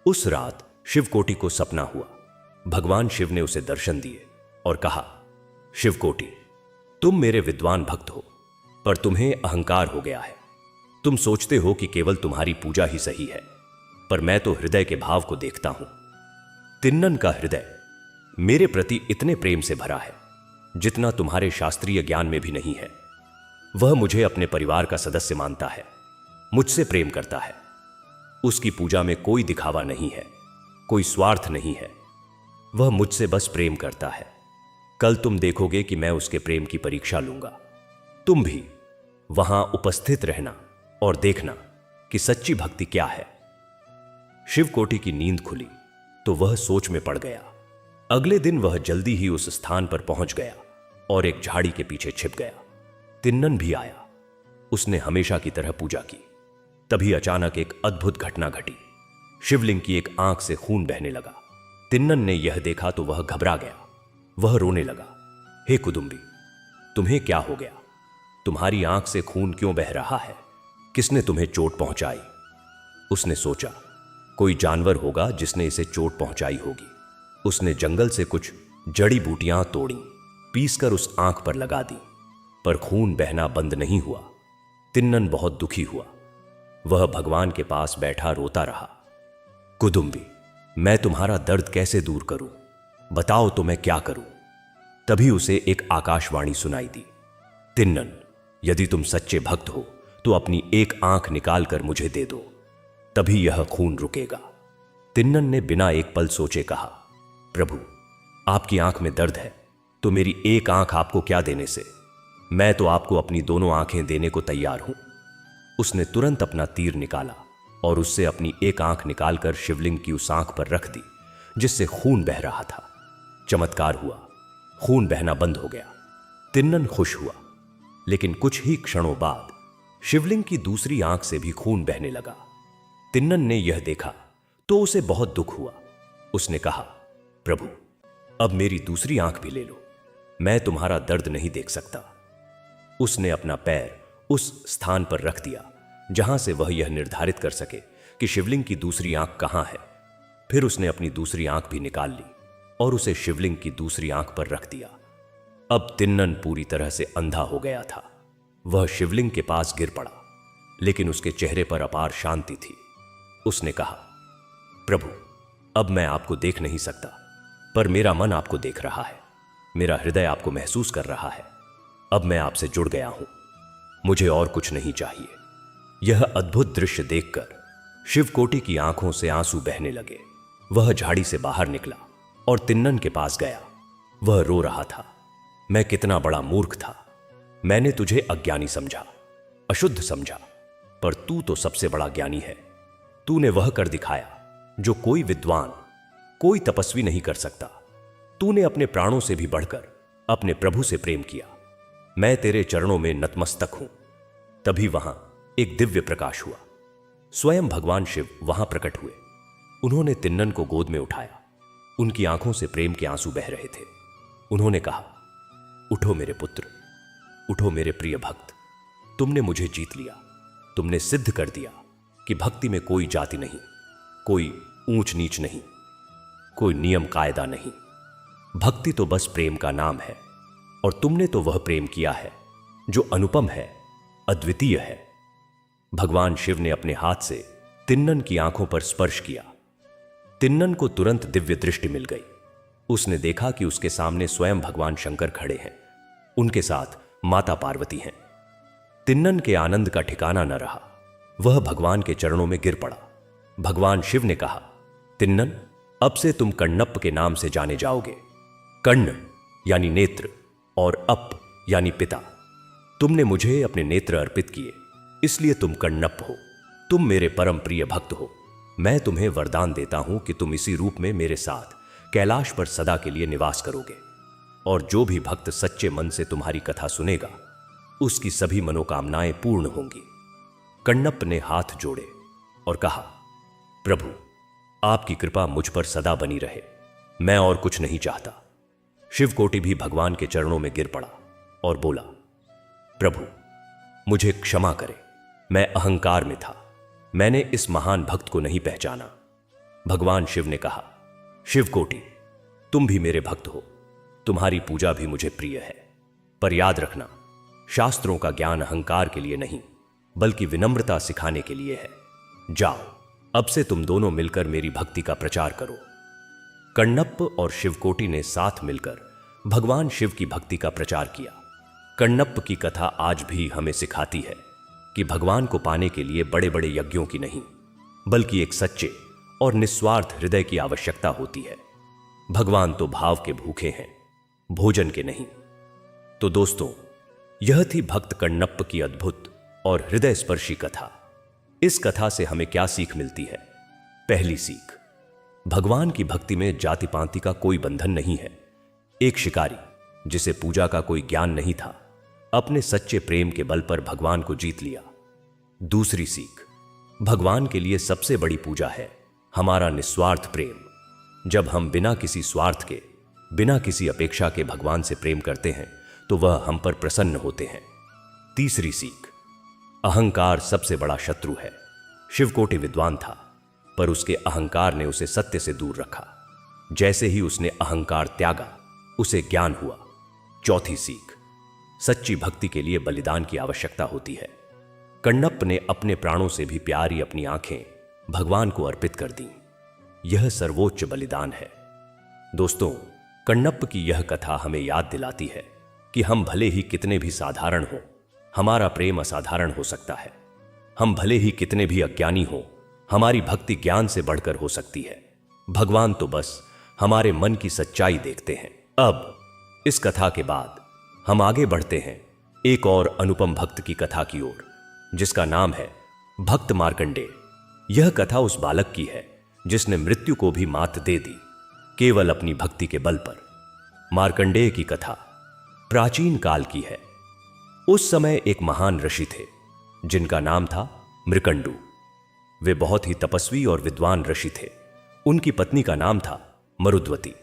उस रात शिवकोटि को सपना हुआ। भगवान शिव ने उसे दर्शन दिए और कहा, शिवकोटि, तुम मेरे विद्वान भक्त हो, पर तुम्हें अहंकार हो गया है। तुम सोचते हो कि केवल तुम्हारी पूजा ही सही है, पर मैं तो हृदय के भाव को देखता हूं। तिन्नन का हृदय मेरे प्रति इतने प्रेम से भरा है जितना तुम्हारे शास्त्रीय ज्ञान में भी नहीं है। वह मुझे अपने परिवार का सदस्य मानता है, मुझसे प्रेम करता है। उसकी पूजा में कोई दिखावा नहीं है, कोई स्वार्थ नहीं है। वह मुझसे बस प्रेम करता है। कल तुम देखोगे कि मैं उसके प्रेम की परीक्षा लूंगा। तुम भी वहां उपस्थित रहना और देखना कि सच्ची भक्ति क्या है। शिवकोटि की नींद खुली तो वह सोच में पड़ गया। अगले दिन वह जल्दी ही उस स्थान पर पहुंच गया और एक झाड़ी के पीछे छिप गया। तिन्नन भी आया। उसने हमेशा की तरह पूजा की। तभी अचानक एक अद्भुत घटना घटी। शिवलिंग की एक आंख से खून बहने लगा। तिन्नन ने यह देखा तो वह घबरा गया वह रोने लगा। हे कुदुम्बी, तुम्हें क्या हो गया? तुम्हारी आंख से खून क्यों बह रहा है? किसने तुम्हें चोट पहुंचाई? उसने सोचा, कोई जानवर होगा जिसने इसे चोट पहुंचाई होगी। उसने जंगल से कुछ जड़ी बूटियां तोड़ी, पीसकर उस आंख पर लगा दी, पर खून बहना बंद नहीं हुआ। तिन्नन बहुत दुखी हुआ। वह भगवान के पास बैठा रोता रहा। कुदुम्बी, मैं तुम्हारा दर्द कैसे दूर करूं? बताओ तो मैं क्या करूं? तभी उसे एक आकाशवाणी सुनाई दी। तिन्नन, यदि तुम सच्चे भक्त हो तो अपनी एक आंख निकाल कर मुझे दे दो, तभी यह खून रुकेगा। तिन्नन ने बिना एक पल सोचे कहा, प्रभु, आपकी आंख में दर्द है तो मेरी एक आंख आपको क्या देने से? मैं तो आपको अपनी दोनों आंखें देने को तैयार हूं। उसने तुरंत अपना तीर निकाला और उससे अपनी एक आंख निकालकर शिवलिंग की उस आंख पर रख दी जिससे खून बह रहा था। चमत्कार हुआ, खून बहना बंद हो गया। तिन्नन खुश हुआ, लेकिन कुछ ही क्षणों बाद शिवलिंग की दूसरी आंख से भी खून बहने लगा। तिन्नन ने यह देखा तो उसे बहुत दुख हुआ। उसने कहा, प्रभु, अब मेरी दूसरी आंख भी ले लो, मैं तुम्हारा दर्द नहीं देख सकता। उसने अपना पैर उस स्थान पर रख दिया जहां से वह यह निर्धारित कर सके कि शिवलिंग की दूसरी आंख कहां है। फिर उसने अपनी दूसरी आंख भी निकाल ली और उसे शिवलिंग की दूसरी आंख पर रख दिया। अब तिन्नन पूरी तरह से अंधा हो गया था। वह शिवलिंग के पास गिर पड़ा, लेकिन उसके चेहरे पर अपार शांति थी। उसने कहा, प्रभु, अब मैं आपको देख नहीं सकता, पर मेरा मन आपको देख रहा है, मेरा हृदय आपको महसूस कर रहा है। अब मैं आपसे जुड़ गया हूं, मुझे और कुछ नहीं चाहिए। यह अद्भुत दृश्य देखकर शिवकोटि की आंखों से आंसू बहने लगे। वह झाड़ी से बाहर निकला और तिन्नन के पास गया। वह रो रहा था, मैं कितना बड़ा मूर्ख था। मैंने तुझे अज्ञानी समझा, अशुद्ध समझा, पर तू तो सबसे बड़ा ज्ञानी है। तूने वह कर दिखाया जो कोई विद्वान, कोई तपस्वी नहीं कर सकता। तूने अपने प्राणों से भी बढ़कर अपने प्रभु से प्रेम किया। मैं तेरे चरणों में नतमस्तक हूं। तभी वहां एक दिव्य प्रकाश हुआ। स्वयं भगवान शिव वहां प्रकट हुए। उन्होंने तिन्नन को गोद में उठाया। उनकी आंखों से प्रेम के आंसू बह रहे थे। उन्होंने कहा, उठो मेरे पुत्र, उठो मेरे प्रिय भक्त, तुमने मुझे जीत लिया। तुमने सिद्ध कर दिया कि भक्ति में कोई जाति नहीं, कोई ऊंच नीच नहीं, कोई नियम कायदा नहीं। भक्ति तो बस प्रेम का नाम है, और तुमने तो वह प्रेम किया है जो अनुपम है, अद्वितीय है। भगवान शिव ने अपने हाथ से तिन्नन की आंखों पर स्पर्श किया। तिन्नन को तुरंत दिव्य दृष्टि मिल गई। उसने देखा कि उसके सामने स्वयं भगवान शंकर खड़े हैं। उनके साथ माता पार्वती हैं। तिन्नन के आनंद का ठिकाना न रहा। वह भगवान के चरणों में गिर पड़ा। भगवान शिव ने कहा, तिन्नन, अब से तुम कण्णप के नाम से जाने जाओगे। कर्ण यानी नेत्र और अप यानी पिता। तुमने मुझे अपने नेत्र अर्पित किए, इसलिए तुम कण्णप हो। तुम मेरे परम प्रिय भक्त हो। मैं तुम्हें वरदान देता हूं कि तुम इसी रूप में मेरे साथ कैलाश पर सदा के लिए निवास करोगे, और जो भी भक्त सच्चे मन से तुम्हारी कथा सुनेगा उसकी सभी मनोकामनाएं पूर्ण होंगी। कण्णप ने हाथ जोड़े और कहा, प्रभु, आपकी कृपा मुझ पर सदा बनी रहे। मैं और कुछ नहीं चाहता। शिवकोटि भी भगवान के चरणों में गिर पड़ा और बोला, प्रभु, मुझे क्षमा करें, मैं अहंकार में था। मैंने इस महान भक्त को नहीं पहचाना। भगवान शिव ने कहा, शिवकोटि, तुम भी मेरे भक्त हो, तुम्हारी पूजा भी मुझे प्रिय है, पर याद रखना, शास्त्रों का ज्ञान अहंकार के लिए नहीं बल्कि विनम्रता सिखाने के लिए है। जाओ, अब से तुम दोनों मिलकर मेरी भक्ति का प्रचार करो। कण्णप और शिवकोटि ने साथ मिलकर भगवान शिव की भक्ति का प्रचार किया। कण्णप की कथा आज भी हमें सिखाती है कि भगवान को पाने के लिए बड़े बड़े यज्ञों की नहीं बल्कि एक सच्चे और निस्वार्थ हृदय की आवश्यकता होती है। भगवान तो भाव के भूखे हैं, भोजन के नहीं। तो दोस्तों, यह थी भक्त कण्णप की अद्भुत और हृदय स्पर्शी कथा। इस कथा से हमें क्या सीख मिलती है? पहली सीख, भगवान की भक्ति में जाति पाति का कोई बंधन नहीं है। एक शिकारी जिसे पूजा का कोई ज्ञान नहीं था, अपने सच्चे प्रेम के बल पर भगवान को जीत लिया। दूसरी सीख, भगवान के लिए सबसे बड़ी पूजा है हमारा निस्वार्थ प्रेम। जब हम बिना किसी स्वार्थ के बिना किसी अपेक्षा के भगवान से प्रेम करते हैं तो वह हम पर प्रसन्न होते हैं। तीसरी सीख, अहंकार सबसे बड़ा शत्रु है। शिवकोटि विद्वान था, पर उसके अहंकार ने उसे सत्य से दूर रखा। जैसे ही उसने अहंकार त्यागा, उसे ज्ञान हुआ। चौथी सीख, सच्ची भक्ति के लिए बलिदान की आवश्यकता होती है। कण्णप ने अपने प्राणों से भी प्यारी अपनी आंखें भगवान को अर्पित कर दी। यह सर्वोच्च बलिदान है। दोस्तों, कण्णप की यह कथा हमें याद दिलाती है कि हम भले ही कितने भी साधारण हों, हमारा प्रेम असाधारण हो सकता है। हम भले ही कितने भी अज्ञानी हों, हमारी भक्ति ज्ञान से बढ़कर हो सकती है। भगवान तो बस हमारे मन की सच्चाई देखते हैं। अब इस कथा के बाद हम आगे बढ़ते हैं एक और अनुपम भक्त की कथा की ओर, जिसका नाम है भक्त मार्कंडेय। यह कथा उस बालक की है जिसने मृत्यु को भी मात दे दी, केवल अपनी भक्ति के बल पर। मार्कंडेय की कथा प्राचीन काल की है। उस समय एक महान ऋषि थे जिनका नाम था मृकंडू। वे बहुत ही तपस्वी और विद्वान ऋषि थे। उनकी पत्नी का नाम था मरुद्वती।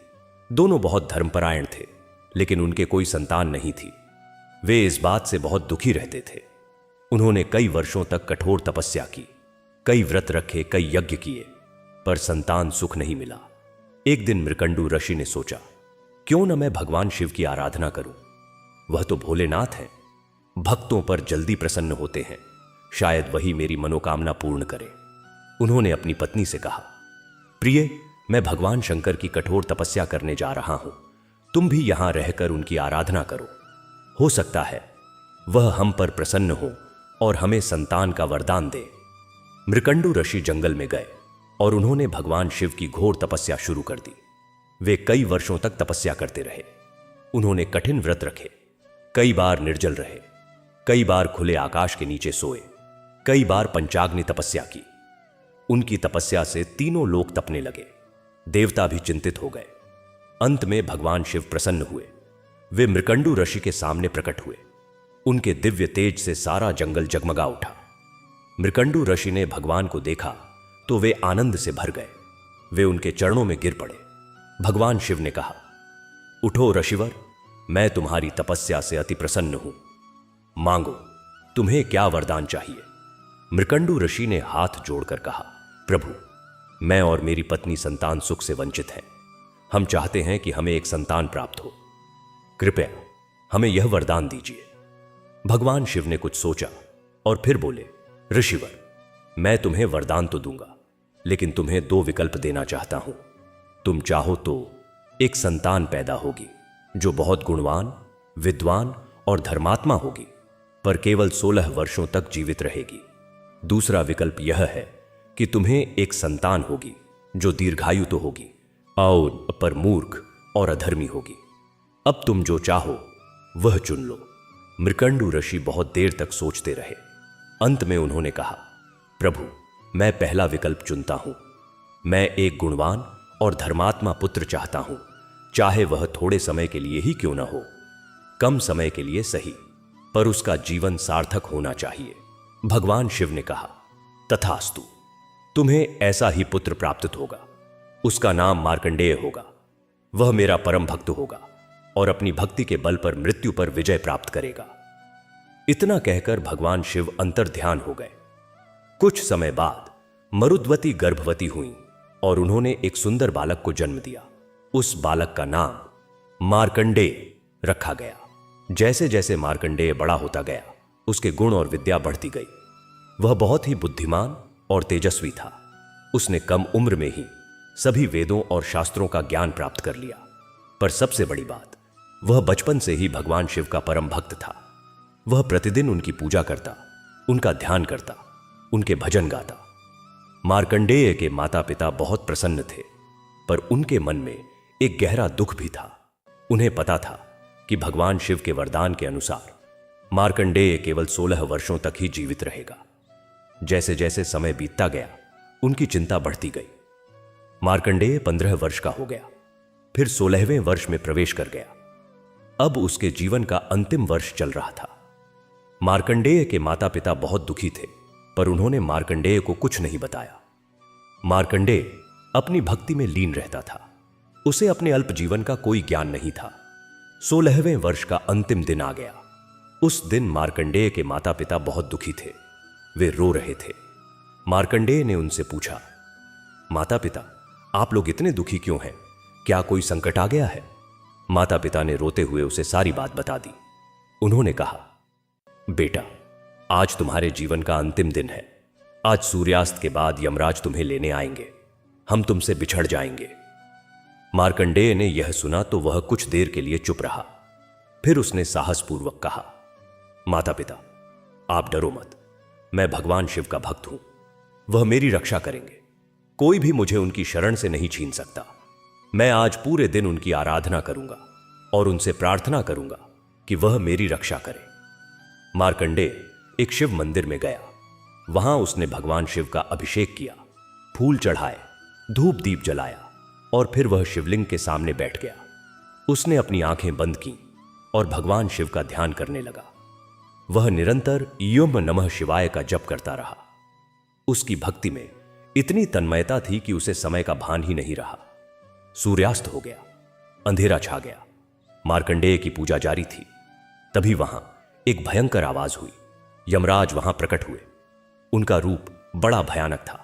दोनों बहुत धर्मपरायण थे, लेकिन उनके कोई संतान नहीं थी। वे इस बात से बहुत दुखी रहते थे। उन्होंने कई वर्षों तक कठोर तपस्या की, कई व्रत रखे, कई यज्ञ किए, पर संतान सुख नहीं मिला। एक दिन मृकंडू ऋषि ने सोचा, क्यों न मैं भगवान शिव की आराधना करूं। वह तो भोलेनाथ हैं, भक्तों पर जल्दी प्रसन्न होते हैं, शायद वही मेरी मनोकामना पूर्ण करे। उन्होंने अपनी पत्नी से कहा, प्रिय, मैं भगवान शंकर की कठोर तपस्या करने जा रहा हूं, तुम भी यहां रहकर उनकी आराधना करो। हो सकता है वह हम पर प्रसन्न हो और हमें संतान का वरदान दे। मृकंडू ऋषि जंगल में गए और उन्होंने भगवान शिव की घोर तपस्या शुरू कर दी। वे कई वर्षों तक तपस्या करते रहे। उन्होंने कठिन व्रत रखे, कई बार निर्जल रहे, कई बार खुले आकाश के नीचे सोए, कई बार पंचाग्नि तपस्या की। उनकी तपस्या से तीनों लोक तपने लगे। देवता भी चिंतित हो गए। अंत में भगवान शिव प्रसन्न हुए। वे मृकंडू ऋषि के सामने प्रकट हुए। उनके दिव्य तेज से सारा जंगल जगमगा उठा। मृकंडू ऋषि ने भगवान को देखा तो वे आनंद से भर गए। वे उनके चरणों में गिर पड़े। भगवान शिव ने कहा, उठो ऋषिवर, मैं तुम्हारी तपस्या से अति प्रसन्न हूं। मांगो, तुम्हें क्या वरदान चाहिए। मृकंडू ऋषि ने हाथ जोड़कर कहा, प्रभु, मैं और मेरी पत्नी संतान सुख से वंचित हैं। हम चाहते हैं कि हमें एक संतान प्राप्त हो। कृपया हमें यह वरदान दीजिए। भगवान शिव ने कुछ सोचा और फिर बोले, ऋषिवर, मैं तुम्हें वरदान तो दूंगा, लेकिन तुम्हें दो विकल्प देना चाहता हूं। तुम चाहो तो एक संतान पैदा होगी जो बहुत गुणवान, विद्वान और धर्मात्मा होगी, पर केवल 16 वर्षों तक जीवित रहेगी। दूसरा विकल्प यह है कि तुम्हें एक संतान होगी जो दीर्घायु तो होगी और पर मूर्ख और अधर्मी होगी। अब तुम जो चाहो वह चुन लो। मृकंडू ऋषि बहुत देर तक सोचते रहे। अंत में उन्होंने कहा, प्रभु, मैं पहला विकल्प चुनता हूं। मैं एक गुणवान और धर्मात्मा पुत्र चाहता हूं, चाहे वह थोड़े समय के लिए ही क्यों न हो। कम समय के लिए सही, पर उसका जीवन सार्थक होना चाहिए। भगवान शिव ने कहा, तथास्तु, तुम्हें ऐसा ही पुत्र प्राप्त होगा। उसका नाम मार्कंडेय होगा। वह मेरा परम भक्त होगा और अपनी भक्ति के बल पर मृत्यु पर विजय प्राप्त करेगा। इतना कहकर भगवान शिव अंतर्ध्यान हो गए। कुछ समय बाद मरुद्वती गर्भवती हुई और उन्होंने एक सुंदर बालक को जन्म दिया। उस बालक का नाम मार्कंडेय रखा गया। जैसे जैसे मार्कंडेय बड़ा होता गया, उसके गुण और विद्या बढ़ती गई। वह बहुत ही बुद्धिमान और तेजस्वी था। उसने कम उम्र में ही सभी वेदों और शास्त्रों का ज्ञान प्राप्त कर लिया। पर सबसे बड़ी बात, वह बचपन से ही भगवान शिव का परम भक्त था। वह प्रतिदिन उनकी पूजा करता, उनका ध्यान करता, उनके भजन गाता। मार्कंडेय के माता पिता बहुत प्रसन्न थे, पर उनके मन में एक गहरा दुख भी था। उन्हें पता था कि भगवान शिव के वरदान के अनुसार मार्कंडेय केवल 16 वर्षों तक ही जीवित रहेगा। जैसे जैसे समय बीतता गया, उनकी चिंता बढ़ती गई। मार्कंडेय 15 वर्ष का हो गया, फिर 16वें वर्ष में प्रवेश कर गया। अब उसके जीवन का अंतिम वर्ष चल रहा था। मार्कंडेय के माता पिता बहुत दुखी थे, पर उन्होंने मार्कंडेय को कुछ नहीं बताया। मार्कंडेय अपनी भक्ति में लीन रहता था। उसे अपने अल्प जीवन का कोई ज्ञान नहीं था। 16वें वर्ष का अंतिम दिन आ गया। उस दिन मार्कंडेय के माता पिता बहुत दुखी थे। वे रो रहे थे। मार्कंडेय ने उनसे पूछा, माता पिता, आप लोग इतने दुखी क्यों हैं? क्या कोई संकट आ गया है? माता पिता ने रोते हुए उसे सारी बात बता दी। उन्होंने कहा, बेटा, आज तुम्हारे जीवन का अंतिम दिन है। आज सूर्यास्त के बाद यमराज तुम्हें लेने आएंगे। हम तुमसे बिछड़ जाएंगे। मार्कंडेय ने यह सुना तो वह कुछ देर के लिए चुप रहा। फिर उसने साहसपूर्वक कहा, माता पिता, आप डरो मत। मैं भगवान शिव का भक्त हूं। वह मेरी रक्षा करेंगे। कोई भी मुझे उनकी शरण से नहीं छीन सकता। मैं आज पूरे दिन उनकी आराधना करूंगा और उनसे प्रार्थना करूंगा कि वह मेरी रक्षा करे। मार्कंडेय एक शिव मंदिर में गया। वहां उसने भगवान शिव का अभिषेक किया, फूल चढ़ाए, धूप दीप जलाया और फिर वह शिवलिंग के सामने बैठ गया। उसने अपनी आंखें बंद की और भगवान शिव का ध्यान करने लगा। वह निरंतर यम नमः शिवाय का जप करता रहा। उसकी भक्ति में इतनी तन्मयता थी कि उसे समय का भान ही नहीं रहा। सूर्यास्त हो गया, अंधेरा छा गया। मार्कंडेय की पूजा जारी थी। तभी वहां एक भयंकर आवाज हुई। यमराज वहां प्रकट हुए। उनका रूप बड़ा भयानक था।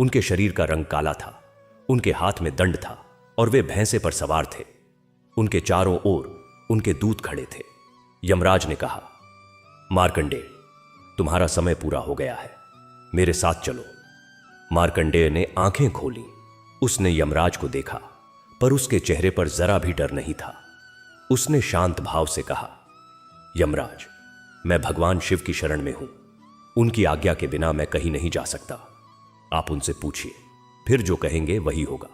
उनके शरीर का रंग काला था। उनके हाथ में दंड था और वे भैंसे पर सवार थे। उनके चारों ओर उनके दूत खड़े थे। यमराज ने कहा, मार्कंडेय, तुम्हारा समय पूरा हो गया है। मेरे साथ चलो। मार्कंडेय ने आंखें खोली। उसने यमराज को देखा, पर उसके चेहरे पर जरा भी डर नहीं था। उसने शांत भाव से कहा, यमराज, मैं भगवान शिव की शरण में हूं। उनकी आज्ञा के बिना मैं कहीं नहीं जा सकता। आप उनसे पूछिए, फिर जो कहेंगे वही होगा।